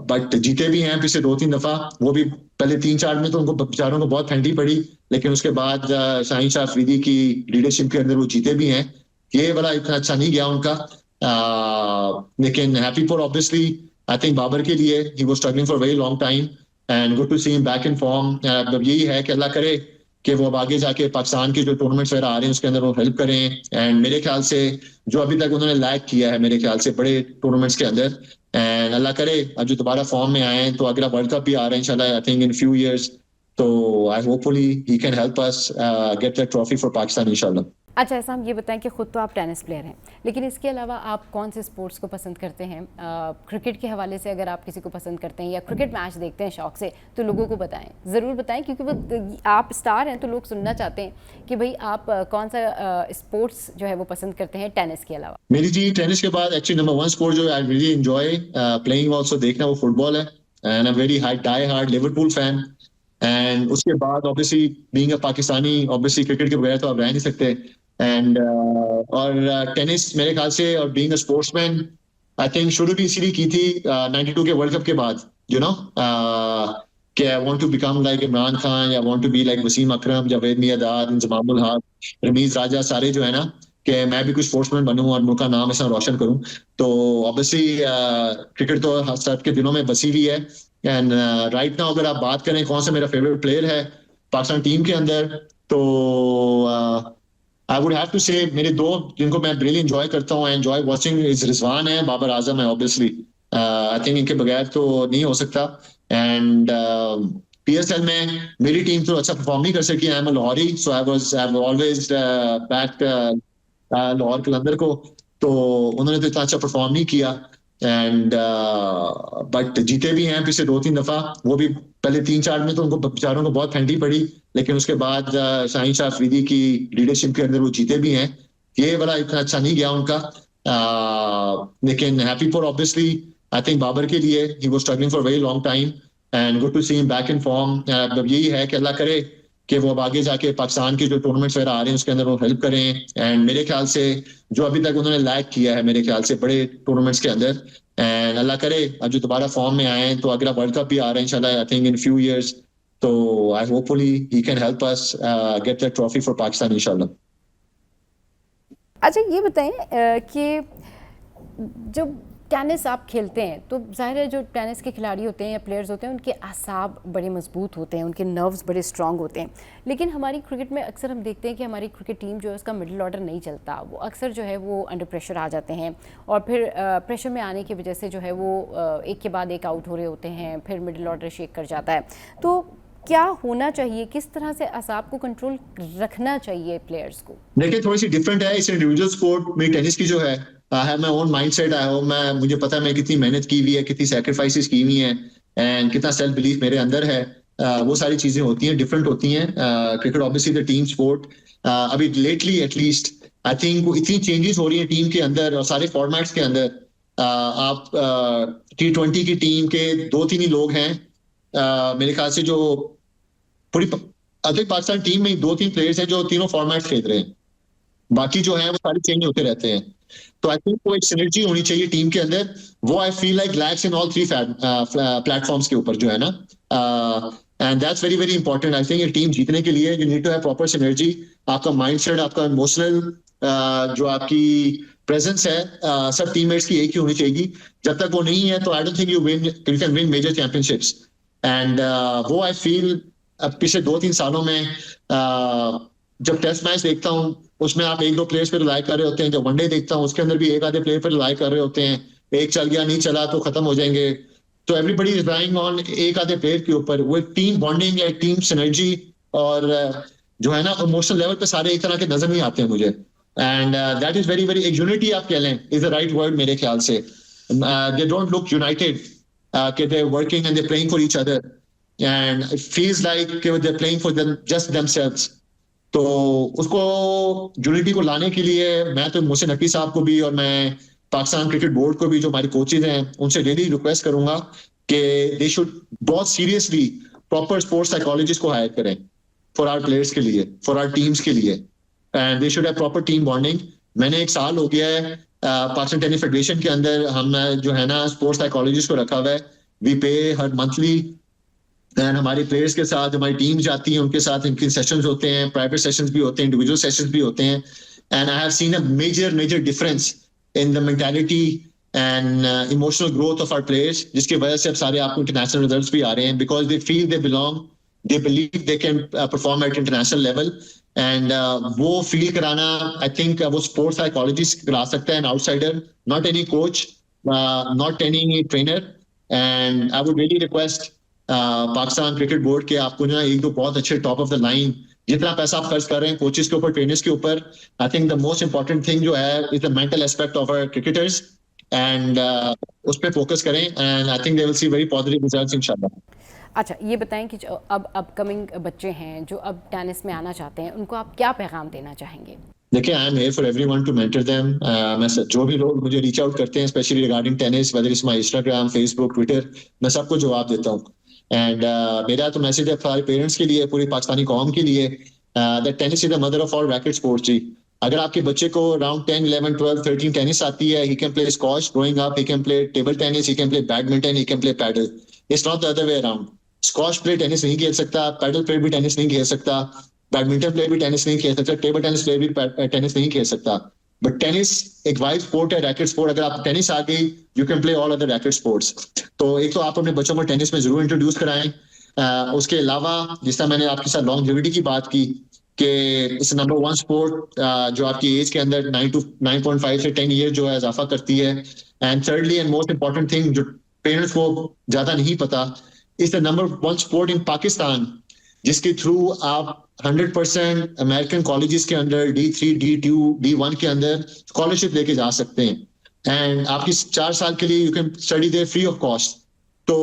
बट जीते भी हैं पिछले 2-3 दफा. वो भी पहले 3-4 में तो उनको बेचारों को बहुत ठंडी पड़ी, लेकिन उसके बाद शाहीन शाह अफरीदी की लीडरशिप के अंदर वो जीते भी हैं. ये वाला इतना अच्छा नहीं गया उनका, लेकिन happy for obviously I think Babar के लिए. He was struggling for very long time and good to see him back in form. अब यही है कि अल्लाह करे कि वो अब आगे जाके पाकिस्तान के जो टूर्नामेंट्स वगैरह आ रहे हैं उसके अंदर वो हेल्प करें. एंड मेरे ख्याल से जो अभी तक उन्होंने लैक किया है मेरे ख्याल से बड़े टूर्नामेंट्स के अंदर, एंड अल्लाह करे अब जो दोबारा फॉर्म में आए हैं, तो अगला वर्ल्ड कप भी आ रहा है इंशाल्लाह, I think in few years. तो I hopefully he can help us get that trophy for Pakistan इंशाल्लाह. अच्छा ऐसा हम ये बताएं कि ख़ुद तो आप टेनिस प्लेयर हैं, लेकिन इसके अलावा आप कौन से स्पोर्ट्स को पसंद करते हैं? क्रिकेट के हवाले से अगर आप किसी को पसंद करते हैं या क्रिकेट मैच देखते हैं शौक से, तो लोगों को बताएं, ज़रूर बताएं, क्योंकि वो आप स्टार हैं तो लोग सुनना चाहते हैं कि भाई आप कौन सा स्पोर्ट्स जो है वो पसंद करते हैं टेनिस के अलावा. मेरी जी टेनिस के बाद एक्चुअली नंबर वन स्पोर्ट जो I really enjoy playing also देखना वो फुटबॉल है. And I am very die hard Liverpool fan. And उसके बाद obviously being a Pakistani, obviously cricket के बगैर तो आप रह नहीं सकते. एंड और टेनिस मेरे ख्याल से और being a sportsman I think शुरू भी इसीलिए की थी 92 के वर्ल्ड कप के बाद, यू नो, कि I want to become like Imran Khan, या want to be like Wasim Akram, Javed Miandad, Inzamam ul Haq, Ramiz राजा, सारे जो है ना कि मैं भी कुछ स्पोर्ट्समैन बनूं और उनका नाम ऐसा रोशन करूं. तो ऑब्वियसली क्रिकेट तो हर सब के दिनों में बसी हुई है. एंड राइट नाउ अगर आप बात करें कौन सा मेरा फेवरेट प्लेयर है पाकिस्तान टीम के अंदर, तो आई वुड हैव टू से मेरे दो जिनको मैं रियली एंजॉय करता हूँ, एंजॉय वाचिंग, इज रिजवान है, बाबर आजम है. ऑब्वियसली आई थिंक इनके बगैर तो नहीं हो सकता. एंड पीएसएल में मेरी टीम तो अच्छा परफॉर्म नहीं कर सकी. I am a Lahori, so I always back Lahore Qalandar को. तो उन्होंने तो इतना अच्छा परफॉर्म नहीं किया. एंड बट जीते भी हैं पिछले 2-3 दफा. वो भी पहले 3-4 में तो उनको बेचारों को बहुत ठंडी पड़ी, लेकिन उसके बाद शाहीन शाह अफरीदी की लीडरशिप के अंदर वो जीते भी हैं. ये वाला इतना अच्छा नहीं गया उनका, लेकिन happy for obviously I think Babar के लिए. He was struggling for very long time and good to see him back in form. अब यही है कि अल्लाह करे कि वो अब आगे जाके पाकिस्तान के जो टूर्नामेंट्स वगैरह आ रहे हैं उसके अंदर वो हेल्प करें. एंड मेरे ख्याल से जो अभी तक उन्होंने लैक किया है मेरे ख्याल से बड़े टूर्नामेंट्स के अंदर, एंड अल्लाह करे अब जो दोबारा फॉर्म में आए हैं, तो अगला वर्ल्ड कप भी आ रहा है इंशाल्लाह, I think in few years. तो I hopefully he can help us get that trophy for Pakistan इंशाल्लाह. अच्छा ये बताएं कि जब टेनिस आप खेलते हैं तो ज़ाहिर है जो टेनिस के खिलाड़ी होते हैं या प्लेयर्स होते हैं उनके आसाब बड़े मजबूत होते हैं, उनके नर्व्स बड़े स्ट्रांग होते हैं। लेकिन हमारी क्रिकेट में अक्सर हम देखते हैं कि हमारी क्रिकेट टीम जो है उसका मिडिल ऑर्डर नहीं चलता, वो अक्सर जो है वो अंडर प्रेशर आ जाते हैं और फिर प्रेशर में आने की वजह से जो है वो एक के बाद एक आउट हो रहे होते हैं, फिर मिडिल ऑर्डर शेक कर जाता है। तो क्या होना चाहिए, किस तरह से आसाब को कंट्रोल रखना चाहिए प्लेयर्स को? देखिए थोड़ी सी डिफरेंट है इस इंडिविजुअल स्पोर्ट में। टेनिस की जो है I have my own mindset, मैं मुझे पता है मैं कितनी मेहनत की हुई है, कितनी सैक्रिफाइसेस की हुई हैं एंड कितना सेल्फ बिलीफ मेरे अंदर है। वो सारी चीजें होती हैं, डिफरेंट होती हैं। Cricket obviously the team sport. अभी लेटली एटलीस्ट आई थिंक इतनी चेंजेस हो रही हैं टीम के अंदर और सारे फॉर्मेट्स के अंदर। आप T20 की टीम के 2-3 ही लोग हैं मेरे ख्याल से जो पूरी अधिक पाकिस्तान टीम में 2-3 प्लेयर्स हैं जो तीनों फॉर्मेट खेल रहे हैं, बाकी जो है वो सारे चेंज होते रहते हैं। तो आई थिंक वो एक सिनर्जी होनी चाहिए टीम के अंदर, वो I feel like lacks in all 3 platforms के ऊपर जो है ना। And that's very very important. I think एक टीम जीतने के लिए you need to have proper synergy. आपका माइंडसेट, आपका इमोशनल जो आपकी प्रेजेंस है सब टीममेट्स की एक ही होनी चाहिए। जब तक वो नहीं है तो I don't think you can win major championships. And वो आई फील अब पिछले 2-3 सालों में जब टेस्ट मैच देखता हूँ उसमें आप 1-2 प्लेयर्स पे रिलाई कर रहे होते हैं, जब वनडे देखता हूँ उसके अंदर भी एक आधे प्लेयर पे रिलाई कर रहे होते हैं, एक चल गया नहीं चला तो खत्म हो जाएंगे। तो एवरीबडी इज रिलाइंग ऑन एक आधे प्लेयर के ऊपर। वो टीम बॉन्डिंग या टीम सिनर्जी और जो है ना इमोशनल लेवल पे सारे एक तरह के नजर नहीं आते हैं मुझे। And that is very very, एक यूनिटी आप कह लें इज द राइट वर्ड मेरे ख्याल से। दे डोंट लुक यूनाइटेड कि they working and they playing for each other and it feels like they're playing for them just themselves. तो उसको यूनिटी को लाने के लिए मैं तो मोहसिन नकवी साहब को भी और मैं पाकिस्तान क्रिकेट बोर्ड को भी जो हमारे कोचेज हैं उनसे डेली रिक्वेस्ट करूंगा कि दे शुड बहुत सीरियसली प्रॉपर स्पोर्ट्स साइकोलॉजिस्ट को हायर करें फॉर आवर प्लेयर्स के लिए, फॉर आवर टीम्स के लिए। And they should have proper team bonding. मैंने 1 साल हो गया है पाकिस्तान टेनिस फेडरेशन के अंदर हम जो है ना स्पोर्ट्स साइकोलॉजिस्ट को रखा हुआ है। वी पे हर मंथली एंड हमारे प्लेयर्स के साथ हमारी टीम जाती है, उनके साथ इनके सेशंस होते हैं, प्राइवेट सेशंस भी होते हैं, इंडिविजुअल सेशंस भी होते हैं। And I have seen a major difference in the mentality and emotional growth of our players, जिसकी वजह से अब सारे आपको इंटरनेशनल रिजल्ट्स भी आ रहे हैं because they feel they belong, they believe they can perform at international level. And वो फील कराना आई थिंक वो स्पोर्ट्स साइकोलॉजिस्ट करा सकता है, an outsider, not any coach, not any trainer. And I would really request Pakistan cricket board के आपको ना 1-2 बहुत अच्छे टॉप ऑफ द लाइन, जितना पैसा आप खर्च कर रहे हैं कोचेस के ऊपर, ट्रेनर्स के ऊपर, I think the most important thing जो है is the mental aspect of our cricketers and उस पर फोकस करें and I think they will see very positive results इंशाल्लाह। अच्छा, ये बताएं कि जो अब अपकमिंग बच्चे हैं जो अब टेनिस में आना चाहते हैं उनको आप क्या पैगाम देना चाहेंगे? देखिए I am here for everyone to mentor them. मैं जो भी लोग मुझे रीच आउट करते हैं specially regarding tennis, whether it's my Instagram, Facebook, Twitter, मैं सबको जवाब देता हूँ। एंड मेरा तो मैसेज है सारे पेरेंट्स के लिए, पूरी पाकिस्तानी कौम के लिए, that tennis is the mother of all racket sports जी। अगर आपके बच्चे को अराउंड 10, 11, 12, 13 टेनिस आती है, he can play squash growing up, he can play table tennis, he can play badminton, he can play paddle. It's not the other way around. Squash player tennis नहीं खेल सकता, पैडल प्लेयर भी tennis नहीं खेल सकता, badminton player भी tennis नहीं खेल सकता, टेबल टेनिस प्लेयर भी टेनिस नहीं खेल सकता। बट टेनिस एक वाइड स्पोर्ट है, रैकेट स्पोर्ट। अगर आप टेनिस आ गई, you can play all other racket sports. तो एक तो आप अपने बच्चों को टेनिस में जरूर इंट्रोड्यूस कराएं। उसके अलावा जिस तरह मैंने आपके साथ लॉन्गेविटी की बात की कि इस नंबर 1 स्पोर्ट जो आपकी एज के अंदर 9.5 से 10 ईयर जो है इजाफा करती है। And thirdly and most important thing जो पेरेंट्स को ज्यादा नहीं पता, is the number 1 sport in Pakistan जिसके थ्रू आप 100% अमेरिकन कॉलेजेस के अंदर D3, D2, D1 के अंदर स्कॉलरशिप लेके जा सकते हैं। एंड आपकी 4 साल के लिए you can study there free of cost. तो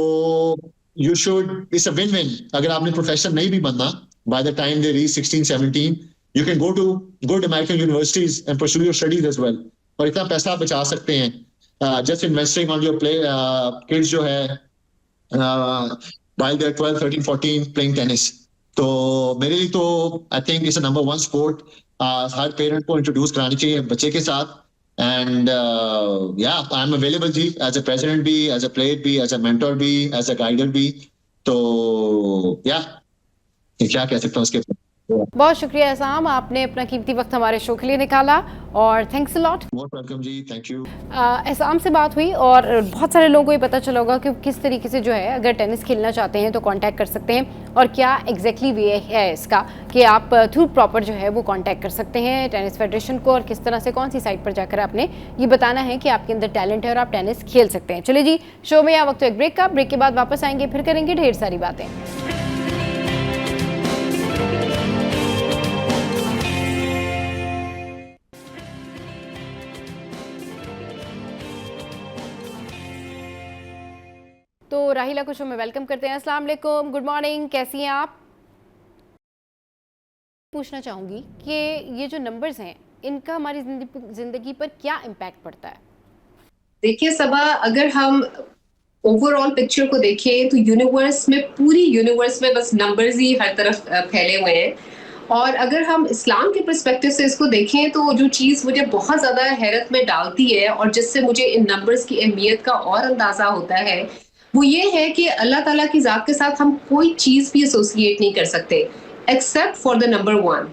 you should, it's a win win. अगर आपने प्रोफेसर नहीं भी बनना by the time they reach 16, 17, you can go to good American universities and pursue your studies as well. और इतना पैसा बचा सकते हैं just investing on your play kids जो है while they're 12, 13, 14 playing tennis. तो मेरे लिए तो I think it's number 1 sport हर पेरेंट को इंट्रोड्यूस करानी चाहिए बच्चे के साथ। And yeah I am available जी, एज अ प्रेसिडेंट भी, एज अ प्लेयर भी, एज अ मेंटर भी, एज अ गाइडर भी। तो या क्या कह सकता हूँ उसके बहुत शुक्रिया एहसाम, आपने अपना कीमती वक्त हमारे शो के लिए निकाला और thanks a lot. Most welcome जी, थैंक यू। एहसाम से बात हुई और बहुत सारे लोगों को ये पता चला होगा कि किस तरीके से जो है अगर टेनिस खेलना चाहते हैं तो कांटेक्ट कर सकते हैं और क्या एग्जैक्टली वे है इसका कि आप थ्रू प्रॉपर जो है वो कांटेक्ट कर सकते हैं टेनिस फेडरेशन को और किस तरह से कौन सी साइट पर जाकर आपने ये बताना है कि आपके अंदर टैलेंट है और आप टेनिस खेल सकते हैं। चलिए जी, शो में यहाँ वक्त एक ब्रेक का, ब्रेक के बाद वापस आएंगे, फिर करेंगे ढेर सारी बातें। तो राहिला को शो में वेलकम करते हैं। अस्सलाम वालेकुम, गुड मॉर्निंग, कैसी हैं आप? पूछना चाहूँगी कि ये जो नंबर्स हैं इनका हमारी जिंदगी पर क्या इम्पैक्ट पड़ता है? देखिए सबा, अगर हम ओवरऑल पिक्चर को देखें तो यूनिवर्स में, पूरी यूनिवर्स में बस नंबर्स ही हर तरफ फैले हुए हैं। और अगर हम इस्लाम के पर्सपेक्टिव से इसको देखें तो जो चीज़ मुझे बहुत ज़्यादा हैरत में डालती है और जिससे मुझे इन नंबर्स की अहमियत का और अंदाज़ा होता है, वो ये है कि अल्लाह ताला की ज़ात के साथ हम कोई चीज़ भी एसोसिएट नहीं कर सकते एक्सेप्ट फॉर द नंबर 1।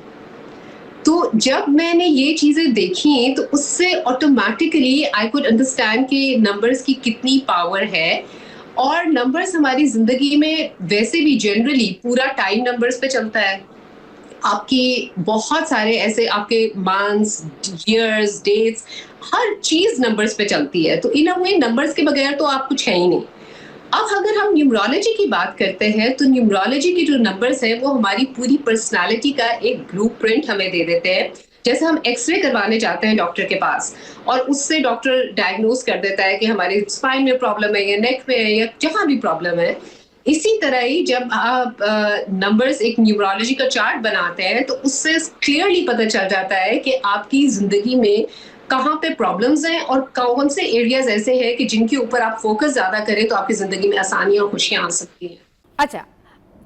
तो जब मैंने ये चीज़ें देखी तो उससे ऑटोमेटिकली आई कुड अंडरस्टैंड कि नंबर्स की कितनी पावर है। और नंबर्स हमारी ज़िंदगी में वैसे भी जनरली पूरा टाइम नंबर्स पे चलता है। आपकी बहुत सारे ऐसे आपके मंथ्स, ईयर्स, डेट्स, हर चीज़ नंबर्स पे चलती है। तो इन अ वे नंबर्स के बगैर तो आप कुछ है ही नहीं। अब अगर हम न्यूमरोलॉजी की बात करते हैं तो न्यूमरोलॉजी के जो नंबर्स हैं वो हमारी पूरी पर्सनालिटी का एक ब्लूप्रिंट हमें दे देते हैं। जैसे हम एक्सरे करवाने जाते हैं डॉक्टर के पास और उससे डॉक्टर डायग्नोज कर देता है कि हमारे स्पाइन में प्रॉब्लम है या नेक में है या जहाँ भी प्रॉब्लम है। इसी तरह ही जब आप नंबर्स एक न्यूमरोलॉजी का चार्ट बनाते हैं तो उससे क्लियरली पता चल जाता है कि आपकी जिंदगी में कहाँ पे प्रॉब्लम्स हैं और कौन से एरियाज ऐसे हैं कि जिनके ऊपर आप फोकस ज्यादा करें तो आपकी जिंदगी में आसानियां और खुशियां आ सकती हैं। अच्छा,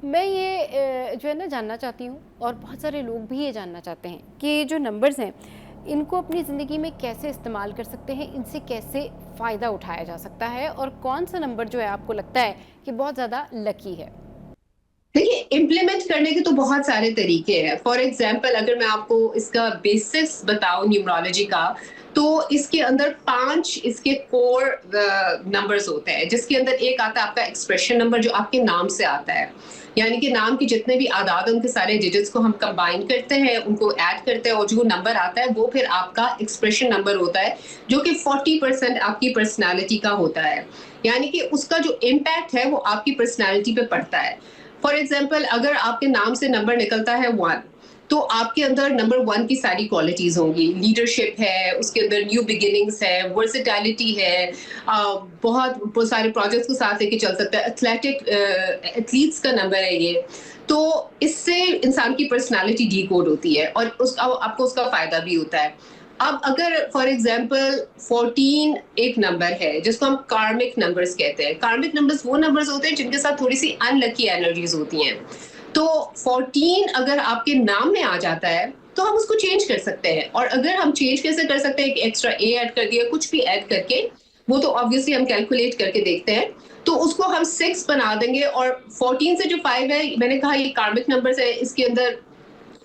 मैं ये जो है ना जानना चाहती हूँ और बहुत सारे लोग भी ये जानना चाहते हैं कि जो नंबर्स हैं इनको अपनी ज़िंदगी में कैसे इस्तेमाल कर सकते हैं, इनसे कैसे फ़ायदा उठाया जा सकता है और कौन सा नंबर जो है आपको लगता है कि बहुत ज़्यादा लकी है? देखिए, इम्प्लीमेंट करने के तो बहुत सारे तरीके हैं। फॉर एग्जाम्पल अगर मैं आपको इसका बेसिक्स बताऊं न्यूमरोलॉजी का, तो इसके अंदर 5 इसके कोर नंबर्स होते हैं, जिसके अंदर एक आता है आपका एक्सप्रेशन नंबर जो आपके नाम से आता है। यानी कि नाम के जितने भी आदाद उनके सारे डिजिट्स को हम कंबाइन करते हैं, उनको ऐड करते हैं और जो नंबर आता है वो फिर आपका एक्सप्रेशन नंबर होता है जो कि 40% आपकी पर्सनैलिटी का होता है। यानी कि उसका जो इम्पैक्ट है वो आपकी पर्सनैलिटी पे पड़ता है। फॉर एग्जाम्पल अगर आपके नाम से नंबर निकलता है 1 तो आपके अंदर नंबर 1 की सारी क्वालिटीज होंगी। लीडरशिप है, उसके अंदर न्यू बिगिनिंग्स है, वर्सेटैलिटी है, बहुत सारे प्रोजेक्ट्स को साथ लेके चल सकता है, एथलीट्स का नंबर है ये। तो इससे इंसान की पर्सनालिटी डीकोड होती है और आपको उसका फायदा भी होता है। अब अगर फॉर एग्जाम्पल 14 एक नंबर है जिसको हम कार्मिक नंबर्स कहते हैं। कार्मिक नंबर्स वो नंबर्स होते हैं जिनके साथ थोड़ी सी अनलकी एनर्जीज होती हैं। तो 14 अगर आपके नाम में आ जाता है तो हम उसको चेंज कर सकते हैं। और अगर हम चेंज कैसे कर सकते हैं कि एक्स्ट्रा ए ऐड कर दिया, कुछ भी ऐड करके, वो तो ऑब्वियसली हम कैलकुलेट करके देखते हैं। तो उसको हम 6 बना देंगे और 14 से जो 5 है, मैंने कहा ये कार्मिक नंबर्स है, इसके अंदर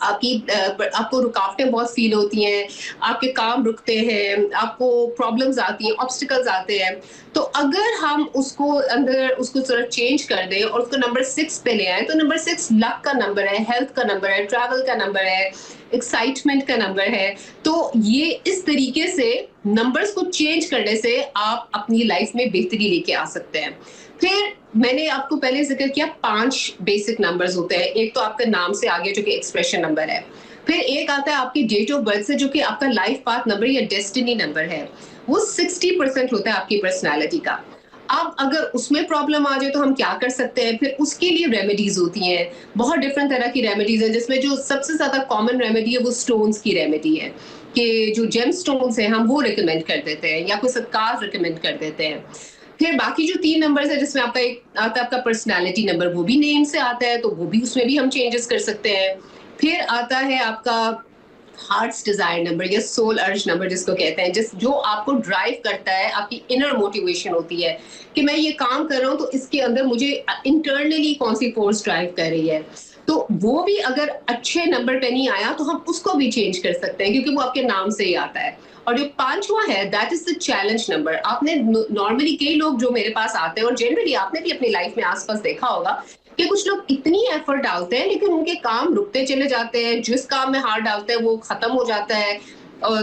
आपको रुकावटें बहुत फील होती हैं, आपके काम रुकते हैं, आपको प्रॉब्लम्स आती हैं, ऑब्स्टिकल्स आते हैं। तो अगर हम उसको थोड़ा चेंज कर दें और उसको नंबर 6 पे ले आए तो नंबर 6 लक का नंबर है, हेल्थ का नंबर है, ट्रैवल का नंबर है, एक्साइटमेंट का नंबर है। तो ये इस तरीके से नंबर्स को चेंज करने से आप अपनी लाइफ में बेहतरी लेके आ सकते हैं। फिर मैंने आपको पहले जिक्र किया 5 बेसिक नंबर्स होते हैं। एक तो आपका नाम से आगे जो कि एक्सप्रेशन नंबर है, फिर एक आता है आपकी डेट ऑफ बर्थ से जो कि आपका लाइफ पाथ नंबर या डेस्टिनी नंबर है। वो 60% होता है आपकी पर्सनालिटी का। अब अगर उसमें प्रॉब्लम आ जाए तो हम क्या कर सकते हैं? फिर उसके लिए रेमेडीज होती हैं, बहुत डिफरेंट तरह की रेमेडीज हैं, जिसमें जो सबसे ज्यादा कॉमन रेमेडी है वो स्टोन्स की रेमेडी है कि जो जेम स्टोन्स हैं हम वो रिकमेंड कर देते हैं या कोई सदकार रिकमेंड कर देते हैं। फिर बाकी जो 3 नंबर्स है जिसमें आपका एक आता है आपका पर्सनालिटी नंबर, वो भी नेम से आता है तो वो भी उसमें भी हम चेंजेस कर सकते हैं। फिर आता है आपका हार्ट्स डिजायर नंबर या सोल अर्ज नंबर जिसको कहते हैं, जो आपको ड्राइव करता है, आपकी इनर मोटिवेशन होती है कि मैं ये काम कर रहा हूँ तो इसके अंदर मुझे इंटरनली कौन सी फोर्स ड्राइव कर रही है। तो वो भी अगर अच्छे नंबर पे नहीं आया तो हम उसको भी चेंज कर सकते हैं, क्योंकि वो आपके नाम से ही आता है। और जो 5वां है, that is the challenge number. आपने नॉर्मली कई लोग जो मेरे पास आते हैं, और जनरली आपने भी अपनी लाइफ में आसपास देखा होगा कि कुछ लोग इतनी एफर्ट डालते हैं लेकिन उनके काम रुकते चले जाते हैं, जिस काम में हाथ डालते हैं वो खत्म हो जाता है।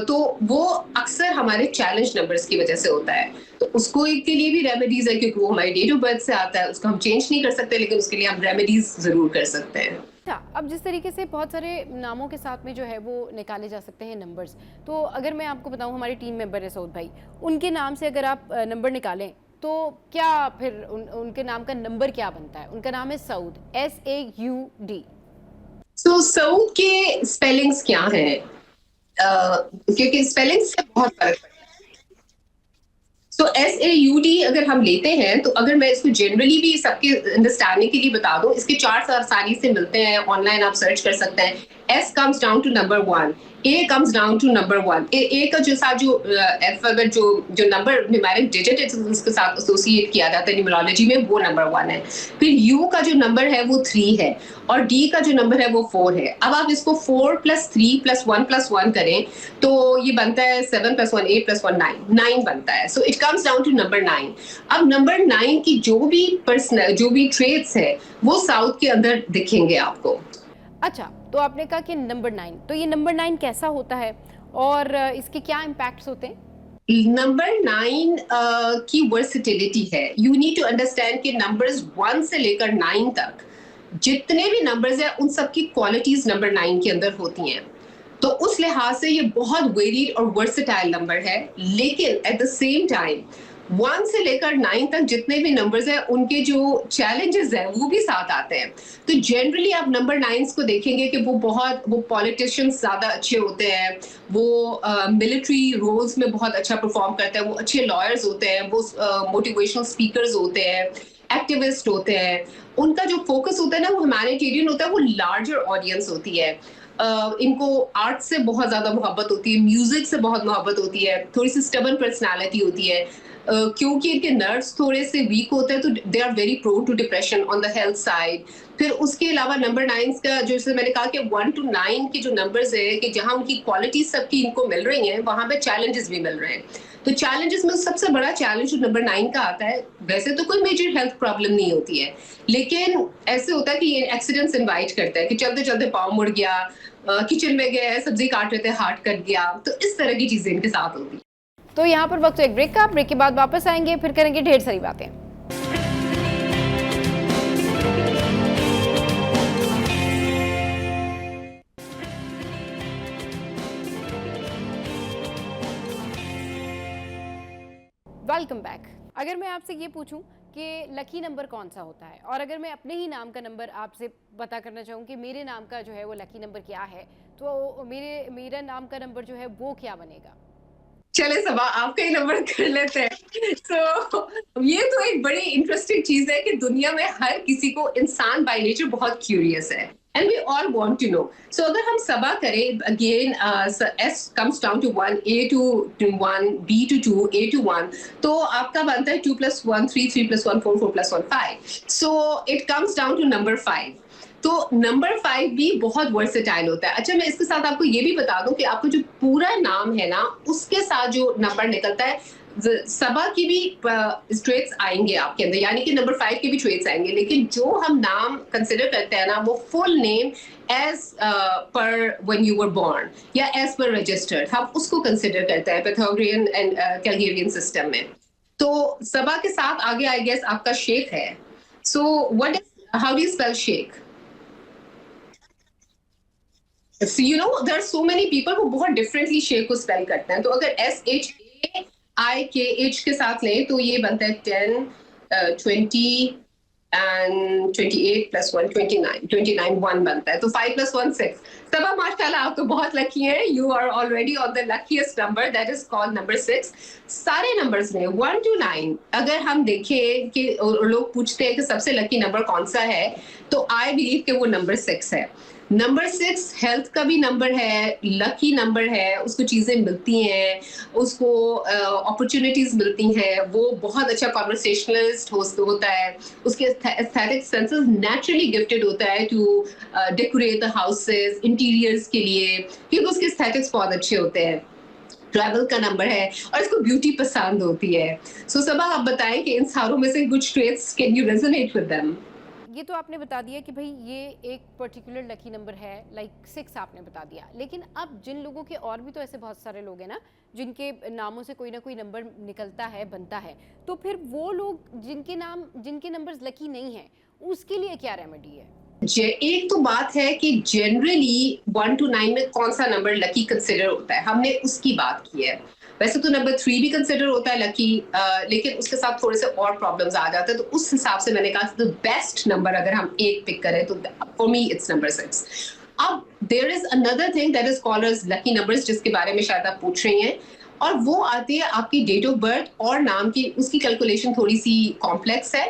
तो वो अक्सर हमारे चैलेंज नंबर्स की वजह से होता है। तो उसको के लिए भी रेमेडीज है, क्योंकि वो हमारे डेट ऑफ बर्थ से आता है, उसको हम चेंज नहीं कर सकते, लेकिन उसके लिए हम रेमेडीज जरूर कर सकते हैं। अच्छा, अब जिस तरीके से बहुत सारे नामों के साथ में जो है वो निकाले जा सकते हैं नंबर्स, तो अगर मैं आपको बताऊं, हमारे टीम मेंबर है सऊद भाई, उनके नाम से अगर आप नंबर निकालें तो क्या फिर उनके नाम का नंबर क्या बनता है? उनका नाम है सऊद, SAUD। तो सऊद के स्पेलिंग्स क्या हैं? क्योंकि स्पेलिंग्स से बहुत फर्क पड़ता है। तो SAUD अगर हम लेते हैं, तो अगर मैं इसको जनरली भी सबके अंडरस्टैंडिंग के लिए बता दूं, इसके 4 आसानी से मिलते हैं, ऑनलाइन आप सर्च कर सकते हैं। S comes down to number 1, A comes down to number 1। A का जो साथ जो F अगर जो नंबर न्यूमेरिक डिजिट है उसके साथ एसोसिएट किया जाता है न्यूमरोलॉजी में, वो नंबर 1 है। फिर U का जो नंबर है वो 3 है, और D का जो नंबर है वो 4 है। अब आप इसको 4 + 3 + 1 + 1 करें तो ये बनता है 7 + 1 8 + 1 9 बनता है। So it comes down to number 9। अब नंबर 9 की जो भी ट्रेट्स है वो साउथ के अंदर दिखेंगे आपको। अच्छा, तो आपने कहा कि नंबर 9, तो ये नंबर 9 कैसा होता है और इसके क्या इम्पैक्ट्स होते हैं? नंबर 9 की वर्सिटिलिटी है। यू नीड टू अंडरस्टैंड कि नंबर्स 1 से लेकर 9 तक जितने भी नंबर्स हैं उन सबकी क्वालिटीज नंबर 9 के अंदर होती हैं। तो उस लिहाज से ये बहुत वेरिड और वर्सेटाइल नंबर है, लेकिन एट द सेम टाइम 1 से लेकर 9 तक जितने भी नंबर्स हैं उनके जो चैलेंजेस हैं वो भी साथ आते हैं। तो जनरली आप नंबर 9 को देखेंगे कि वो पॉलिटिशियंस ज्यादा अच्छे होते हैं, वो मिलिट्री रोल्स में बहुत अच्छा परफॉर्म करते हैं, वो अच्छे लॉयर्स होते हैं, वो मोटिवेशनल स्पीकर्स होते हैं, एक्टिविस्ट होते हैं। उनका जो फोकस होता है ना वो ह्यूमैनिटेरियन होता है, वो लार्जर ऑडियंस होती है। इनको आर्ट से बहुत ज्यादा मोहब्बत होती है, म्यूजिक से बहुत मोहब्बत होती है, थोड़ी सी स्टबन पर्सनालिटी होती है। क्योंकि इनके नर्व्स थोड़े से वीक होते हैं तो they are very prone to depression on the health side. फिर उसके अलावा नंबर 9 का जैसे मैंने कहा कि 1 to 9 के जो नंबर्स है कि जहां उनकी क्वालिटीज सबकी इनको मिल रही हैं, वहां पे चैलेंजेस भी मिल रहे हैं। तो चैलेंजेस में सबसे बड़ा चैलेंज जो नंबर 9 का आता है, वैसे तो कोई मेजर हेल्थ प्रॉब्लम नहीं होती है, लेकिन ऐसे होता है कि ये एक्सीडेंट्स इनवाइट करता है कि चलते चलते पाँव मुड़ गया, किचन में गए, सब्जी काट रहे थे, हाथ कट गया, तो इस तरह की चीजें इनके साथ होती है। तो यहाँ पर वक्त एक ब्रेक का, ब्रेक के बाद वापस आएंगे, फिर करेंगे ढेर सारी बातें। Welcome back. अगर मैं आपसे ये पूछूं कि लकी नंबर कौन सा होता है, और अगर मैं अपने ही नाम का नंबर आपसे पता करना चाहूँ कि मेरे नाम का जो है वो लकी नंबर क्या है, तो मेरा नाम का नंबर जो है वो क्या बनेगा? चले सबा, आपका ही नंबर कर लेते हैं। तो ये तो एक बड़ी इंटरेस्टिंग चीज है कि दुनिया में हर किसी को, इंसान बाय नेचर बहुत क्यूरियस है, and we all want to know. So अगर हम सबा करें, again S comes down to 1, A to 1, B to 2, A to 1, तो आपका बनता है 2 + 1 3, 3 + 1 4, 4 + 1 5। So it comes down to number 5। तो नंबर 5 भी बहुत वर्सेटाइल होता है। अच्छा, मैं इसके साथ आपको ये भी बता दूं कि आपका जो पूरा नाम है ना, उसके साथ जो नंबर निकलता है, सबा की भी ट्रेट्स आएंगे आपके अंदर, यानी कि नंबर 5 के भी ट्रेट्स आएंगे, लेकिन जो हम नाम कंसिडर करते हैं ना, वो full name as per when you were born या एज पर रजिस्टर्ड, हम उसको कंसिडर करते हैं पाइथागोरियन एंड कैलगेरियन सिस्टम में। तो सबा के साथ आगे आई गेस आपका शेख है। So what is, how do you spell Sheikh? So, you know, there are so many people who बहुत differently शेख को स्पेल करते हैं। तो अगर SHAIKH के साथ लें तो ये बनता है 10, 20 and 28 + 1 29 1 बनता है। तो 5 + 1 6। सबा माशाल्लाह आप तो बहुत लकी हैं, you are already on the luckiest number, that is called number 6। सारे नंबर्स में 1 to 9 अगर हम देखें कि लोग पूछते हैं कि सबसे लकी नंबर कौन सा है, तो आई बिलीव कि वो नंबर 6 है। नंबर 6 हेल्थ का भी नंबर है, लकी नंबर है, उसको चीजें मिलती हैं, उसको अपॉर्चुनिटीज मिलती हैं, वो बहुत अच्छा कॉन्वर्सेशनलिस्ट होता है, उसके एस्थेटिक सेंसेस नेचुरली गिफ्टेड होता है to decorate the houses, interiors के लिए, क्योंकि उसके एस्थेटिक्स बहुत अच्छे होते हैं। ट्रैवल का नंबर है और इसको ब्यूटी पसंद होती है। सो सबा, आप बताएं कि इन सारों में से कुछ traits can you resonate with them? ये तो आपने बता दिया कि भाई ये एक पर्टिकुलर लकी नंबर है, लाइक 6 आपने बता दिया, लेकिन अब जिन लोगों के और भी तो ऐसे बहुत सारे लोग हैं ना जिनके नामों से कोई ना कोई नंबर निकलता है, बनता है, तो फिर वो लोग जिनके नंबर्स लकी नहीं है, उसके लिए क्या रेमेडी है? एक तो बात है कि जनरली 1 to 9 में कौन सा नंबर लकी कंसिडर होता है, हमने उसकी बात की है। वैसे तो नंबर 3 भी कंसिडर होता है लकी, लेकिन उसके साथ थोड़े से और प्रॉब्लम्स आ जाते हैं, तो उस हिसाब से मैंने कहा द बेस्ट नंबर अगर हम एक पिक करें तो फॉर मी इट्स नंबर 6। अब there is another thing that is called as lucky numbers, जिसके बारे में शायद आप पूछ रही हैं, और वो आती है आपकी डेट ऑफ बर्थ और नाम की, उसकी कैलकुलेशन थोड़ी सी कॉम्प्लेक्स है।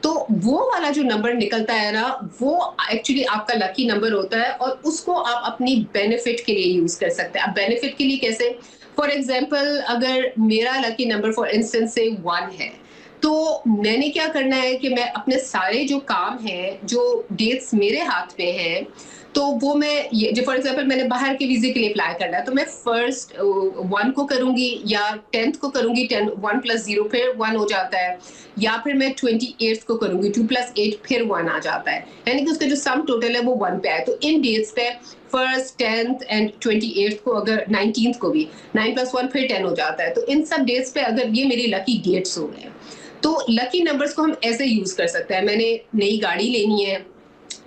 तो वो वाला जो नंबर निकलता है ना, वो एक्चुअली आपका लकी नंबर होता है और उसको आप अपनी बेनिफिट के लिए यूज कर सकते हैं। अब बेनिफिट के लिए कैसे? फॉर एग्जाम्पल, अगर मेरा लकी नंबर फॉर इंस्टेंस से 1 है, तो मैंने क्या करना है कि मैं अपने सारे जो काम हैं, जो डेट्स मेरे हाथ में हैं, तो वो मैं जो फॉर एग्जाम्पल मैंने बाहर के वीजे के लिए अप्लाई करना है, तो मैं फर्स्ट 1 को करूंगी या 10th को करूंगी, 1 + 0 फिर 1 हो जाता है, या फिर मैं 28th को करूंगी, 2 + 8 फिर 1 आ जाता है, यानी कि उसका जो सम टोटल है वो 1 पे आए। तो इन डेट्स पे फर्स्ट, 10th एंड 28th को, अगर 19th को भी 9 + 1 फिर 10 हो जाता है। तो इन सब डेट्स पे अगर ये मेरी लकी डेट्स हो गए, तो लकी नंबर्स को हम ऐसे यूज कर सकते हैं। मैंने नई गाड़ी लेनी है,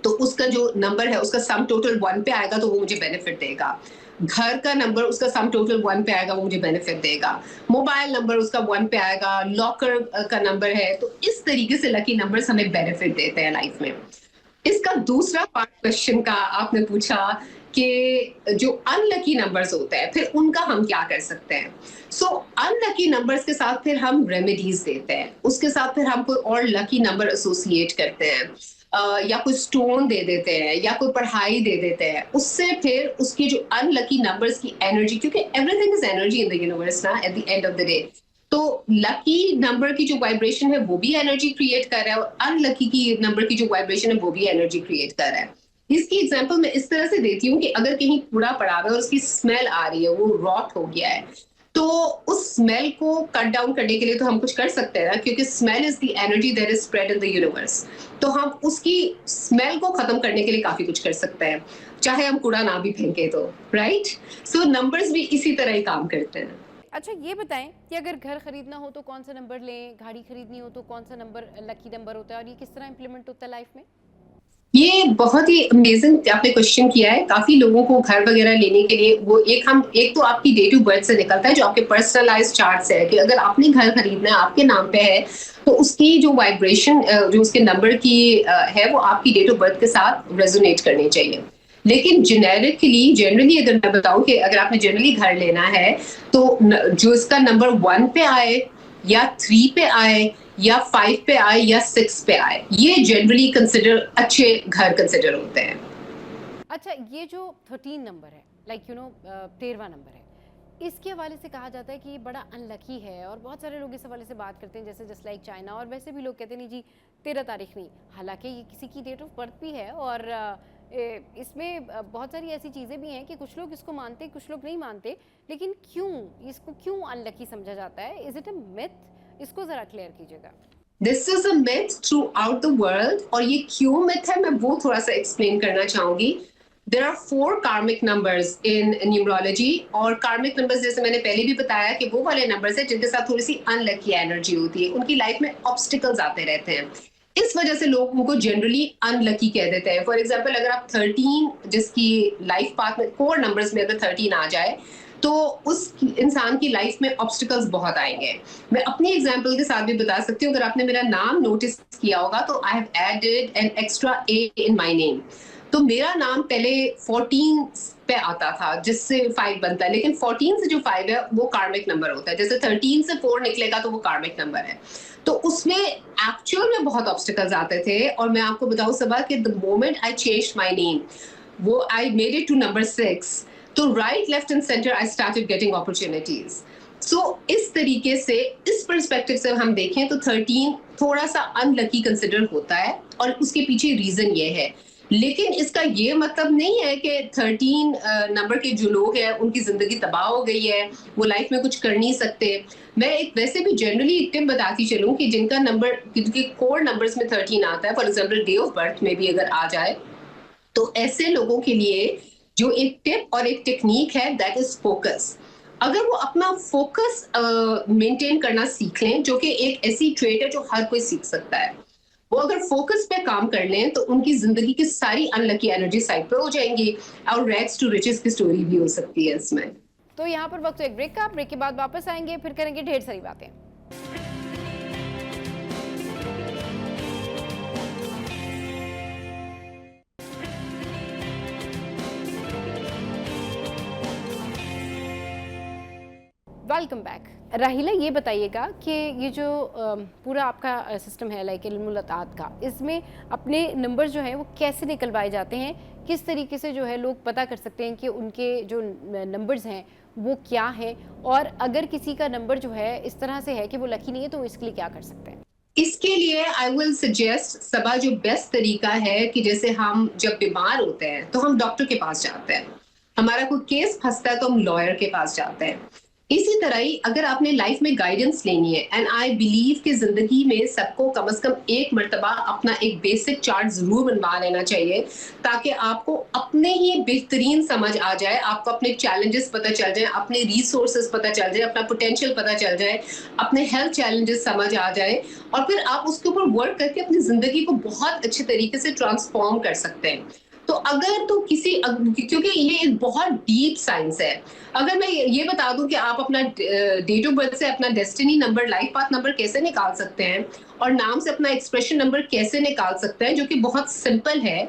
तो उसका जो नंबर है उसका सम टोटल 1 पे आएगा, तो वो मुझे बेनिफिट देगा। घर का नंबर उसका सम टोटल 1 पे आएगा, वो मुझे बेनिफिट देगा। मोबाइल नंबर उसका 1 पे आएगा, लॉकर का नंबर है, तो इस तरीके से लकी नंबर्स हमें बेनिफिट देते हैं लाइफ में। इसका दूसरा पार्ट क्वेश्चन का आपने पूछा कि जो अनलकी नंबर्स होते हैं फिर उनका हम क्या कर सकते हैं। सो अनलकी नंबर्स के साथ फिर हम रेमेडीज देते हैं, उसके साथ फिर हम कोई और लकी नंबर एसोसिएट करते हैं, या कोई स्टोन दे देते हैं, या कोई पढ़ाई दे देते हैं। उससे फिर उसकी जो अनलकी नंबर्स की एनर्जी, क्योंकि everything is energy in the universe ना at the end of the day, तो लकी नंबर की जो वाइब्रेशन है वो भी एनर्जी क्रिएट कर रहा है, और अनलकी की नंबर की जो वाइब्रेशन है वो भी एनर्जी क्रिएट कर रहा है। इसकी एग्जांपल मैं इस तरह से देती हूँ कि अगर कहीं कूड़ा पड़ा हुआ है और उसकी स्मेल आ रही है, वो रॉट हो गया है, तो उस स्मेल को कट डाउन करने के लिए तो हम कुछ कर सकते हैं ना, क्योंकि smell is the energy that is spread in the universe. तो हम उसकी स्मेल को खत्म करने के लिए काफी कुछ कर सकते हैं, चाहे हम कूड़ा ना भी फेंके तो, राइट? सो नंबर्स भी इसी तरह ही काम करते हैं। अच्छा, ये बताएं कि अगर घर खरीदना हो तो कौन सा नंबर लें, गाड़ी खरीदनी हो तो कौन सा नंबर लकी नंबर होता है, और ये किस तरह इंप्लीमेंट होता है लाइफ में? ये बहुत ही अमेजिंग आपने क्वेश्चन किया है। काफी लोगों को घर वगैरह लेने के लिए वो एक तो आपकी डेट ऑफ बर्थ से निकलता है, जो आपके पर्सनलाइज्ड चार्ट से है कि अगर आपने घर खरीदना है, आपके नाम पे है, तो उसकी जो वाइब्रेशन, जो उसके नंबर की है, वो आपकी डेट ऑफ बर्थ के साथ रेजोनेट करनी चाहिए। लेकिन जनरली अगर मैं बताऊं कि अगर आपने जनरली घर लेना है, तो जो इसका नंबर 1 पे आए या 3 पे आए या 5 पे आए या 6 पे आए, ये जनरली कंसिडर अच्छे घर कंसिडर होते हैं। अच्छा, ये जो 13 नंबर है, लाइक 13वां नंबर है, इसके हवाले से कहा जाता है कि ये बड़ा अनलकी है, और बहुत सारे लोग इस हवाले से बात करते हैं, जैसे जस्ट लाइक चाइना, और वैसे भी लोग कहते हैं नहीं जी 13 तारीख नहीं, हालांकि ये किसी की डेट ऑफ बर्थ भी है, और इसमें बहुत सारी ऐसी चीज़ें भी हैं कि कुछ लोग इसको मानते, कुछ लोग नहीं मानते, लेकिन इसको क्यों अनलकी समझा जाता है? Is it a myth? इसको जरा क्लियर कीजिएगा। This is a myth through out the world, और ये क्यों मिथ है मैं वो थोड़ा सा एक्सप्लेन करना चाहूंगी। देयर आर 4 कार्मिक नंबर्स इन न्यूमरोलॉजी, और कार्मिक नंबर्स जैसे मैंने पहले भी बताया कि वो वाले नंबर्स हैं जिनके साथ थोड़ी सी अनलकी एनर्जी होती है, उनकी लाइफ में ऑब्स्टिकल्स आते रहते हैं, इस वजह से लोग उनको जनरली अनलकी कह देते हैं। फॉर एग्जाम्पल, अगर आप 13 जिसकी लाइफ पाथ में कोर नंबर्स में अगर 13 आ जाए, तो उस इंसान की लाइफ में ऑब्स्टिकल्स बहुत आएंगे। मैं अपनी एग्जांपल के साथ भी बता सकती हूँ। अगर आपने मेरा नाम नोटिस किया होगा, तो I have added an extra A in my name. तो मेरा नाम पहले 14 पे आता था, जिससे 5 बनता है, लेकिन 14 से जो 5 है वो कार्मिक नंबर होता है। जैसे 13 से 4 निकलेगा तो वो कार्मिक नंबर है। तो उसमें एक्चुअल में बहुत ऑब्स्टिकल्स आते थे, और मैं आपको बताऊं सबा कि the moment I changed my name, वो I made it to number 6, तो right left and centre I started getting opportunities. So इस तरीके से, इस पर्सपेक्टिव से हम देखें तो 13 थोड़ा सा अनलकी कंसिडर होता है, और उसके पीछे रीजन ये है। लेकिन इसका ये मतलब नहीं है कि 13 नंबर के जो लोग हैं उनकी जिंदगी तबाह हो गई है, वो लाइफ में कुछ कर नहीं सकते। मैं एक वैसे भी जनरली टिप बताती चलूं कि जिनका नंबर, जिनके कोर नंबर्स में 13 आता है, for example day of birth में भी अगर आ जाए, तो ऐसे लोगों के लिए जो एक टिप और एक टेक्निक है, दैट इज फोकस। अगर वो अपना फोकस मेंटेन करना सीख लें, जो कि एक ऐसी ट्रेट है जो हर कोई सीख सकता है, वो अगर फोकस पे काम कर लें तो उनकी जिंदगी की सारी अनलकी एनर्जी साइड पे हो जाएंगी, और रैग्स टू रिचेस की स्टोरी भी हो सकती है इसमें। तो यहाँ पर वक्त एक ब्रेक का, ब्रेक के बाद वापस आएंगे, फिर करेंगे ढेर सारी बातें। Welcome back. राहिला, ये बताइएगा कि ये जो पूरा आपका सिस्टम है लाइक इल्मुल अतात का, इसमें अपने नंबर जो हैं वो कैसे निकलवाए जाते हैं, किस तरीके से जो है लोग पता कर सकते हैं कि उनके जो नंबर्स हैं वो क्या है, और अगर किसी का नंबर जो है इस तरह से है कि वो लकी नहीं है तो इसके लिए क्या कर सकते हैं? इसके लिए आई विल सजेस्ट सबा, जो बेस्ट तरीका है कि जैसे हम जब बीमार होते हैं तो हम डॉक्टर के पास जाते हैं, हमारा कोई केस फंसता है तो हम लॉयर के पास जाते हैं। इसी तरह ही अगर आपने लाइफ में गाइडेंस लेनी है, एंड आई बिलीव कि जिंदगी में सबको कम से कम एक मर्तबा अपना एक बेसिक चार्ट जरूर बनवा लेना चाहिए, ताकि आपको अपने ही बेहतरीन समझ आ जाए, आपको अपने चैलेंजेस पता चल जाए, अपने रिसोर्सेज पता चल जाए, अपना पोटेंशियल पता चल जाए, अपने हेल्थ चैलेंजेस समझ आ जाए, और फिर आप उसके ऊपर वर्क करके अपनी जिंदगी को बहुत अच्छे तरीके से ट्रांसफॉर्म कर सकते हैं। तो अगर तो क्योंकि ये एक बहुत डीप साइंस है, अगर मैं ये बता दूं कि आप अपना डेट ऑफ बर्थ से अपना destiny number, life path number कैसे निकाल सकते हैं, और नाम से अपना एक्सप्रेशन नंबर कैसे निकाल सकते हैं, जो कि बहुत सिंपल है,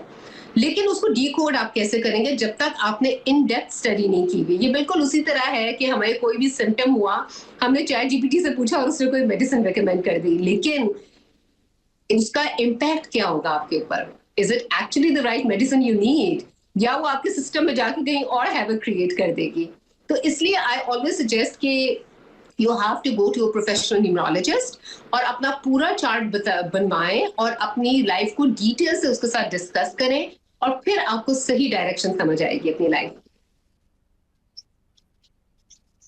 लेकिन उसको डीकोड आप कैसे करेंगे जब तक आपने इन डेप्थ स्टडी नहीं की हुई। ये बिल्कुल उसी तरह है कि हमें कोई भी सिम्टम हुआ, हमने चैट जीपीटी से पूछा और उसने कोई मेडिसिन रेकमेंड कर दी, लेकिन उसका इम्पैक्ट क्या होगा आपके ऊपर? Is it actually the right medicine you need? या वो आपके सिस्टम में जाके कहीं और हैवक क्रिएट कर देगी? तो इसलिए आई ऑलवेज सजेस्ट कि you have to go to a professional numerologist और अपना पूरा चार्ट बनवाएं और अपनी लाइफ को डिटेल से उसके साथ डिस्कस करें, और फिर आपको सही डायरेक्शन समझ आएगी अपनी लाइफ।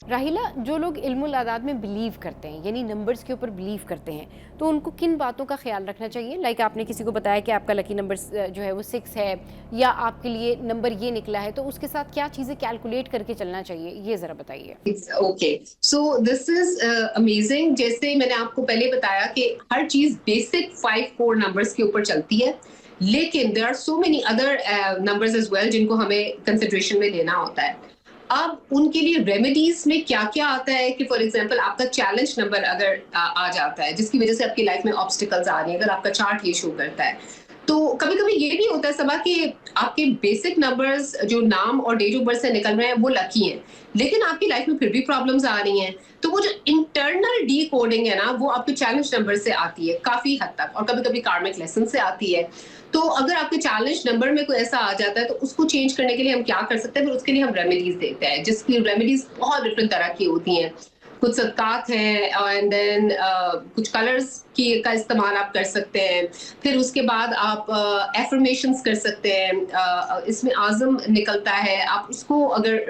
राहिला, जो लोग इल्मुल आदात में बिलीव करते हैं, यानी नंबर्स के ऊपर बिलीव करते हैं, तो उनको किन बातों का ख्याल रखना चाहिए? लाइक आपने किसी को बताया कि आपका लकी नंबर जो है वो 6 है, या आपके लिए नंबर ये निकला है, तो उसके साथ क्या चीज़ें कैलकुलेट करके चलना चाहिए, ये ज़रा बताइए। Okay, so this is amazing. जैसे मैंने आपको पहले बताया कि हर चीज़ बेसिक 5 कोर नंबर्स के ऊपर चलती है, लेकिन there are so many other numbers as well जिनको हमें कंसिडरेशन में लेना होता है। अब उनके लिए रेमेडीज में क्या क्या आता है कि फॉर एग्जांपल आपका चैलेंज नंबर अगर आ जाता है, जिसकी वजह से आपकी लाइफ में ऑब्स्टिकल्स आ रही हैं, अगर आपका चार्ट ये शो करता है, तो कभी कभी ये भी होता है सबा कि आपके बेसिक नंबर्स जो नाम और डेट ऑफ बर्थ से निकल रहे हैं वो लकी हैं, लेकिन आपकी लाइफ में फिर भी प्रॉब्लम्स आ रही हैं, तो वो जो इंटरनल डी कोडिंग है ना, वो आपके चैलेंज नंबर से आती है काफी हद तक, और कभी कभी कार्मिक लेसन से आती है। तो अगर आपके चैलेंज नंबर में कोई ऐसा आ जाता है तो उसको चेंज करने के लिए हम क्या कर सकते हैं? फिर उसके लिए हम रेमेडीज देते हैं, जिसकी रेमेडीज बहुत डिफरेंट तरह की होती हैं। कुछ सदकात हैं, एंड देन कुछ कलर्स का इस्तेमाल आप कर सकते हैं। फिर उसके बाद आप एफर्मेशंस कर सकते हैं। इसमें आज़म निकलता है, आप उसको अगर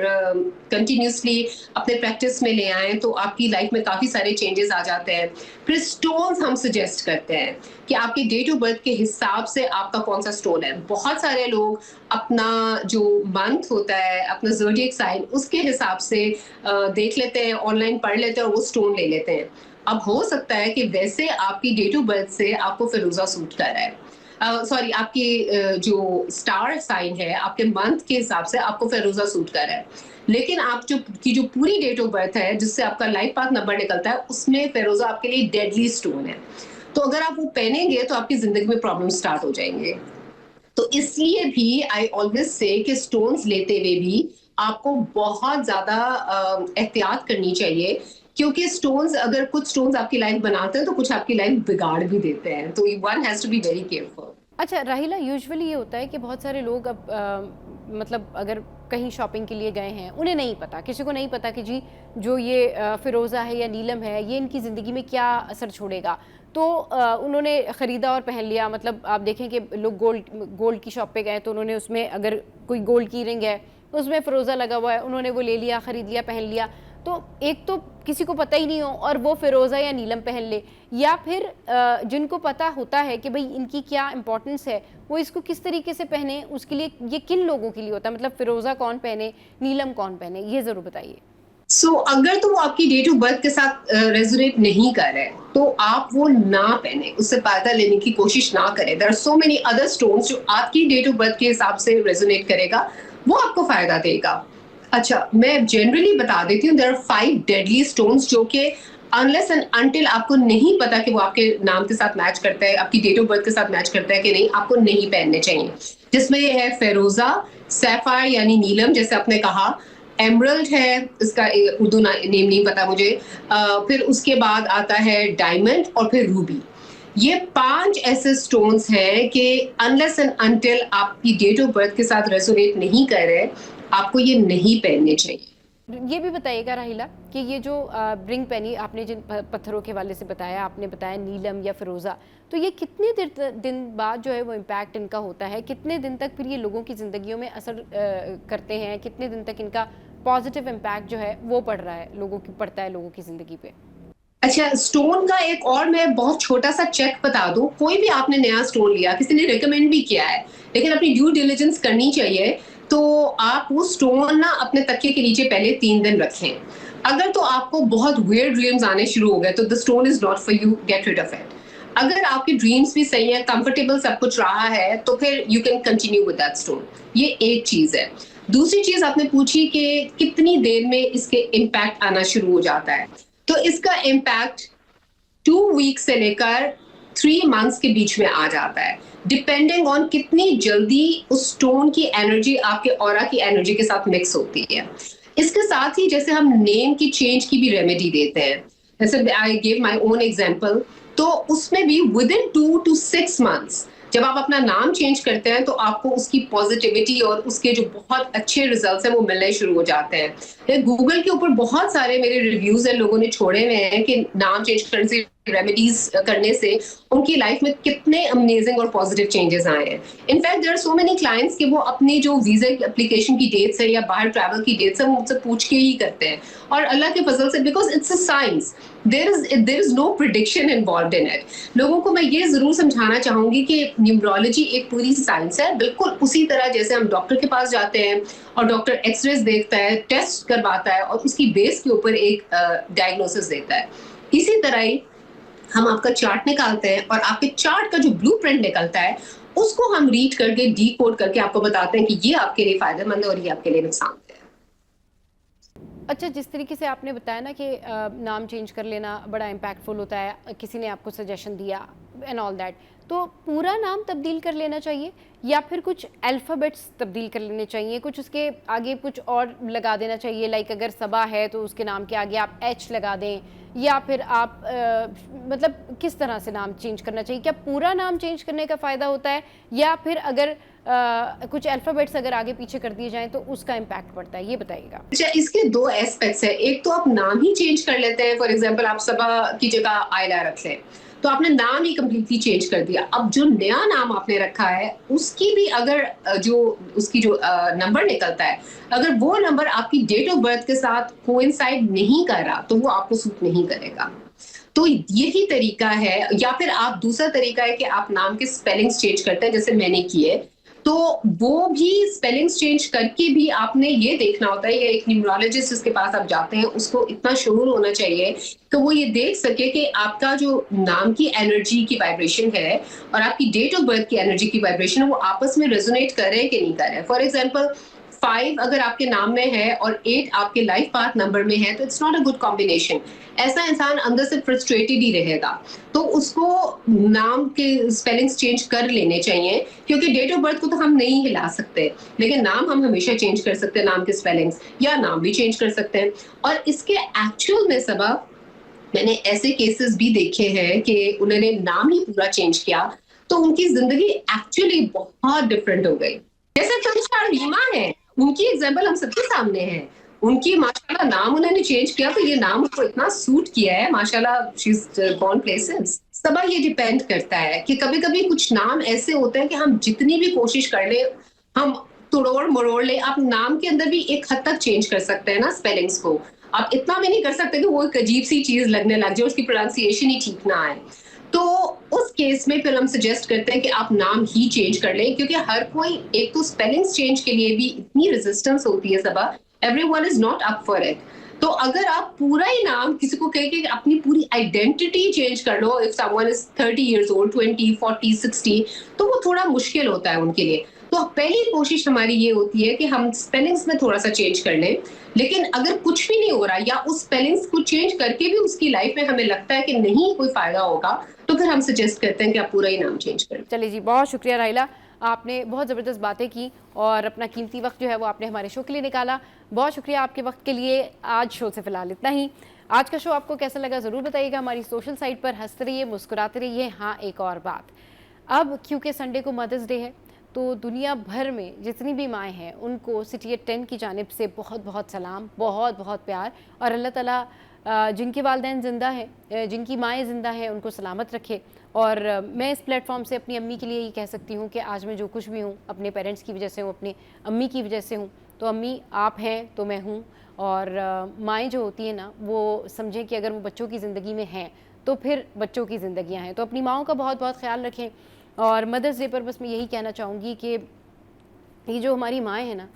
कंटिन्यूसली अपने प्रैक्टिस में ले आएं तो आपकी लाइफ में काफ़ी सारे चेंजेस आ जाते हैं। फिर स्टोन्स हम सजेस्ट करते हैं कि आपके डेट ऑफ बर्थ के हिसाब से आपका कौन सा स्टोन है। बहुत सारे लोग अपना जो मंथ होता है, अपना ज़ोडिएक साइन, उसके हिसाब से देख लेते हैं, ऑनलाइन पढ़ लेते हैं और वो स्टोन ले लेते हैं। अब हो सकता है कि वैसे आपकी डेट ऑफ बर्थ से आपको फिरोजा सूट कर रहा है, सॉरी आपकी जो स्टार साइन है आपके मंथ के हिसाब से आपको फिरोजा सूट कर रहा है, लेकिन आप जो पूरी डेट ऑफ बर्थ है जिससे आपका लाइफ पाथ नंबर निकलता है, उसमें फिरोजा आपके लिए डेडली स्टोन है। तो अगर आप वो पहनेंगे तो आपकी जिंदगी में प्रॉब्लम स्टार्ट हो जाएंगे। तो इसलिए भी आई ऑलवेज से कि स्टोन्स लेते हुए भी आपको बहुत ज्यादा एहतियात करनी चाहिए, क्योंकि स्टोन्स, अगर कुछ स्टोन्स आपकी लाइफ बनाते हैं तो कुछ आपकी लाइफ बिगाड़ भी देते हैं, तो one has to be very careful. अच्छा राहिला, यूजुअली ये होता है कि बहुत सारे लोग अब मतलब अगर कहीं शॉपिंग के लिए गए हैं, उन्हें नहीं पता, किसी को नहीं पता कि जी जो ये फ़िरोज़ा है या नीलम है, ये इनकी ज़िंदगी में क्या असर छोड़ेगा। तो उन्होंने ख़रीदा और पहन लिया। मतलब आप देखें कि लोग गोल्ड की शॉप पे गए तो उन्होंने उसमें अगर कोई गोल्ड की रिंग है, उसमें फ़िरोज़ा लगा हुआ है, उन्होंने वो ले लिया, ख़रीद लिया, पहन लिया। तो एक तो किसी को पता ही नहीं हो और वो फ़िरोज़ा या नीलम पहन ले, या फिर जिनको पता होता है कि भाई इनकी क्या इंपॉर्टेंस है, वो इसको किस तरीके से पहने, उसके लिए ये किन लोगों के लिए होता है, मतलब फ़िरोज़ा कौन पहने, नीलम कौन पहने, ये ज़रूर बताइए। अगर तो वो आपकी डेट ऑफ बर्थ के साथ रेजोनेट नहीं कर रहे तो आप वो ना पहने, उससे फायदा लेने की कोशिश ना करें। There are so many other stones जो आपकी डेट ऑफ बर्थ के हिसाब से रेजोनेट करेगा, वो आपको फायदा देगा। अच्छा, मैं जनरली बता देती हूँ, देयर आर 5 डेडली स्टोन्स जो कि अनलेस एंड अनटिल आपको नहीं पता कि वो आपके नाम के साथ मैच करता है, आपकी डेट ऑफ बर्थ के साथ मैच करता है कि नहीं, आपको नहीं पहनने चाहिए। जिसमें है फेरोजा, सैफायर यानी नीलम जैसे आपने कहा, एमरल्ड है, इसका उर्दू नेम नहीं पता मुझे, फिर उसके बाद आता है डायमंड और फिर रूबी। ये 5 ऐसे स्टोन्स हैं कि अनलेस एंड अनटिल आपकी डेट ऑफ बर्थ के साथ रेजोनेट नहीं कर रहे, आपको ये नहीं पहनने चाहिए। ये भी बताइएगा राहिला कि ये जो रिंग पहनी आपने, जिन पत्थरों के वाले से बताया, आपने बताया नीलम या फिरोज़ा, तो ये कितने दिन बाद जो है वो इम्पैक्ट इनका होता है, कितने दिन तक फिर ये लोगों की ज़िंदगियों में असर करते हैं, कितने दिन तक इनका पॉजिटिव इम्पैक्ट जो है वो पड़ता है लोगों की ज़िंदगी पे? अच्छा, स्टोन का एक और मैं बहुत छोटा सा चेक बता दूं, कोई भी आपने नया स्टोन लिया, किसी ने रिकमेंड भी किया है, लेकिन अपनी ड्यू डिलिजेंस करनी चाहिए, तो आप वो स्टोन ना अपने तकिए के नीचे पहले 3 दिन रखें। अगर तो आपको बहुत वियर्ड ड्रीम्स आने शुरू हो गए तो the stone is not for you, get rid of it. अगर आपके ड्रीम्स भी सही है, कंफर्टेबल सब कुछ रहा है, तो फिर you can continue with that stone. ये एक चीज है। दूसरी चीज आपने पूछी कि कितनी देर में इसके इम्पैक्ट आना शुरू हो जाता है, तो इसका इम्पैक्ट 2 वीक से लेकर 3 मंथ्स के बीच में आ जाता है, डिपेंडिंग ऑन कितनी जल्दी उस स्टोन की एनर्जी आपके ऑरा की एनर्जी के साथ मिक्स होती है। इसके साथ ही जैसे हम नेम की चेंज की भी रेमेडी देते हैं, जैसे I give my own example, तो उसमें भी विद इन 2 to 6 मंथ्स जब आप अपना नाम चेंज करते हैं तो आपको उसकी पॉजिटिविटी और उसके जो बहुत अच्छे रिजल्ट्स हैं वो मिलने शुरू हो जाते हैं। गूगल के ऊपर बहुत सारे मेरे रिव्यूज हैं, लोगों ने छोड़े हुए हैं कि नाम चेंज करने से, रेमेडीज करने से उनकी लाइफ में कितने अमेजिंग और पॉजिटिव चेंजेस आए हैं। In fact there are so many clients कि वो अपनी जो वीजा एप्लीकेशन की डेट्स है या बाहर ट्रैवल की डेट्स है वो मुझसे पूछ के ही करते हैं, और अल्लाह के फजल से, because it's a science, there is no prediction involved in it. लोगों को मैं ये जरूर समझाना चाहूंगी कि न्यूमरोलॉजी एक पूरी साइंस है, बिल्कुल उसी तरह जैसे हम डॉक्टर के पास जाते हैं और डॉक्टर एक्सरेज देखता है, टेस्ट करवाता है और उसकी बेस के ऊपर एक डायग्नोसिस देता है, इसी तरह ही हम आपका चार्ट निकालते हैं और आपके चार्ट का जो ब्लूप्रिंट निकलता है उसको हम रीड करके, डीकोड करके आपको बताते हैं कि ये आपके लिए फायदेमंद है और ये आपके लिए नुकसान है। अच्छा, जिस तरीके से आपने बताया ना कि नाम चेंज कर लेना बड़ा इम्पैक्टफुल होता है, किसी ने आपको सजेशन दिया एंड ऑल दैट, तो पूरा नाम तब्दील कर लेना चाहिए या फिर कुछ अल्फ़ाबेट्स तब्दील कर लेने चाहिए, कुछ उसके आगे कुछ और लगा देना चाहिए, लाइक अगर सबा है तो उसके नाम के आगे आप एच लगा दें, या फिर आप मतलब किस तरह से नाम चेंज करना चाहिए? क्या पूरा नाम चेंज करने का फ़ायदा होता है, या फिर अगर कुछ अल्फ़ाबेट्स अगर आगे पीछे कर दिए जाएं तो उसका इम्पैक्ट पड़ता है? ये बताइएगा। अच्छा, इसके 2 एस्पेक्ट्स है। एक तो आप नाम ही चेंज कर लेते हैं, फॉर एग्जांपल आप सबा की जगह आयला रख लें, तो आपने नाम ही कंप्लीटली चेंज कर दिया। अब जो नया नाम आपने रखा है उसकी भी अगर उसकी जो नंबर निकलता है, अगर वो नंबर आपकी डेट ऑफ बर्थ के साथ कोइंसाइड नहीं कर रहा तो वो आपको सूट नहीं करेगा। तो यही तरीका है, या फिर आप दूसरा तरीका है कि आप नाम के स्पेलिंग्स चेंज करते हैं जैसे मैंने किए, तो वो भी स्पेलिंग्स चेंज करके भी आपने ये देखना होता है, या एक न्यूमरोलॉजिस्ट जिसके पास आप जाते हैं उसको इतना शूर होना चाहिए कि वो ये देख सके कि आपका जो नाम की एनर्जी की वाइब्रेशन है और आपकी डेट ऑफ बर्थ की एनर्जी की वाइब्रेशन है वो आपस में रेजोनेट कर रहे हैं कि नहीं कर रहे हैं। फॉर एग्जाम्पल 5 अगर आपके नाम में है और 8 आपके लाइफ पाथ नंबर में है तो it's not a good combination. ऐसा इंसान अंदर से फ्रस्ट्रेटेड ही रहेगा, तो उसको नाम के स्पेलिंग्स चेंज कर लेने चाहिए, क्योंकि डेट ऑफ बर्थ को तो हम नहीं हिला सकते, लेकिन नाम हम हमेशा चेंज कर सकते हैं, नाम के स्पेलिंग्स या नाम भी चेंज कर सकते हैं। और इसके एक्चुअल में सबब मैंने ऐसे केसेस भी देखे हैं कि उन्होंने नाम ही पूरा चेंज किया, तो उनकी जिंदगी एक्चुअली बहुत डिफरेंट हो गई। जैसे तनुषा रीमा है, उनकी एग्जाम्पल हम सबके सामने है। उनकी माशाल्लाह नाम उन्होंने चेंज किया, तो ये नाम उनको इतना सूट किया है माशाल्लाह, शी इज गॉन प्लेसेस। सबा ये डिपेंड करता है कि कभी कभी कुछ नाम ऐसे होते हैं कि हम जितनी भी कोशिश कर ले, हम तोड़ मरोड़ ले, आप नाम के अंदर भी एक हद तक चेंज कर सकते हैं ना स्पेलिंग्स को। आप इतना भी नहीं कर सकते कि वो एक अजीब सी चीज लगने लग जाए, उसकी प्रोनाउंसिएशन ही ठीक ना आए। तो उस केस में फिर हम सजेस्ट करते हैं कि आप नाम ही चेंज कर लें, क्योंकि हर कोई, एक तो स्पेलिंग्स चेंज के लिए भी इतनी रेजिस्टेंस होती है Saba, everyone is not up for it. तो अगर आप पूरा ही नाम किसी को कह के अपनी पूरी आइडेंटिटी चेंज कर लो, if someone is 30 years old, 20, 40, 60, तो वो थोड़ा मुश्किल होता है उनके लिए। तो पहली कोशिश हमारी ये होती है कि हम स्पेलिंग्स में थोड़ा सा चेंज कर लें। लेकिन अगर कुछ भी नहीं हो रहा या उस स्पेलिंग्स को चेंज करके भी उसकी लाइफ में हमें लगता है कि नहीं कोई फायदा होगा, तो फिर हम सजेस्ट करते हैं कि आप पूरा ही नाम चेंज करें। चलिए जी, बहुत शुक्रिया राहिला, आपने बहुत ज़बरदस्त बातें की और अपना कीमती वक्त जो है वो आपने हमारे शो के लिए निकाला। बहुत शुक्रिया आपके वक्त के लिए। आज शो से फ़िलहाल इतना ही। आज का शो आपको कैसा लगा ज़रूर बताइएगा। हमारी सोशल साइट पर हंसते रहिए, मुस्कुराते रहिए। हाँ, एक और बात, अब क्योंकि संडे को मदर्स डे है, तो दुनिया भर में जितनी भी माएँ हैं उनको सिटी एट 10 की जानिब से बहुत बहुत सलाम, बहुत बहुत प्यार। और अल्लाह ताला जिनके वालिदैन ज़िंदा हैं, जिनकी माएँ ज़िंदा हैं, उनको सलामत रखे। और मैं इस प्लेटफॉर्म से अपनी अम्मी के लिए ये कह सकती हूँ कि आज मैं जो कुछ भी हूँ अपने पेरेंट्स की वजह से हूँ, अपनी अम्मी की वजह से हूँ। तो अम्मी आप हैं तो मैं हूँ। और माएँ जो होती हैं ना, वो समझें कि अगर वो बच्चों की ज़िंदगी में हैं तो फिर बच्चों की ज़िंदगियाँ हैं। तो अपनी माँओं का बहुत बहुत ख्याल रखें। और मदर्स डे पर बस मैं यही कहना चाहूँगी कि ये जो हमारी माएँ हैं ना,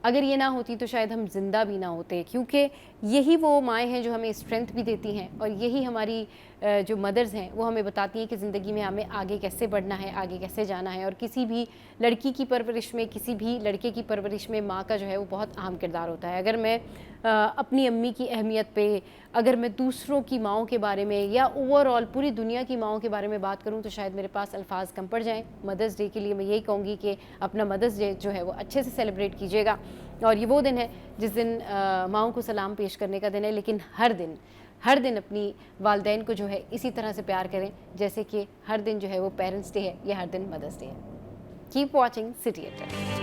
अगर ये ना होती तो शायद हम ज़िंदा भी ना होते, क्योंकि यही वो माएँ हैं जो हमें स्ट्रेंथ भी देती हैं। और यही हमारी जो मदर्स हैं वो हमें बताती हैं कि ज़िंदगी में हमें आगे कैसे बढ़ना है, आगे कैसे जाना है। और किसी भी लड़की की परवरिश में, किसी भी लड़के की परवरिश में माँ का जो है वो बहुत अहम किरदार होता है। अगर मैं अपनी अम्मी की अहमियत पे, अगर मैं दूसरों की माँओं के बारे में या ओवरऑल पूरी दुनिया की माँओं के बारे में बात करूँ तो शायद मेरे पास अल्फाज कम पड़ जाएँ। मदर्स डे के लिए मैं यही कहूँगी कि अपना मदर्स डे जो है वो अच्छे से सेलिब्रेट कीजिएगा। और ये वो दिन है जिस दिन माँओं को सलाम पेश करने का दिन है। लेकिन हर दिन अपनी वालिदैन को जो है इसी तरह से प्यार करें जैसे कि हर दिन जो है वो पेरेंट्स डे है या हर दिन मदर्स डे है। Keep watching city at 10।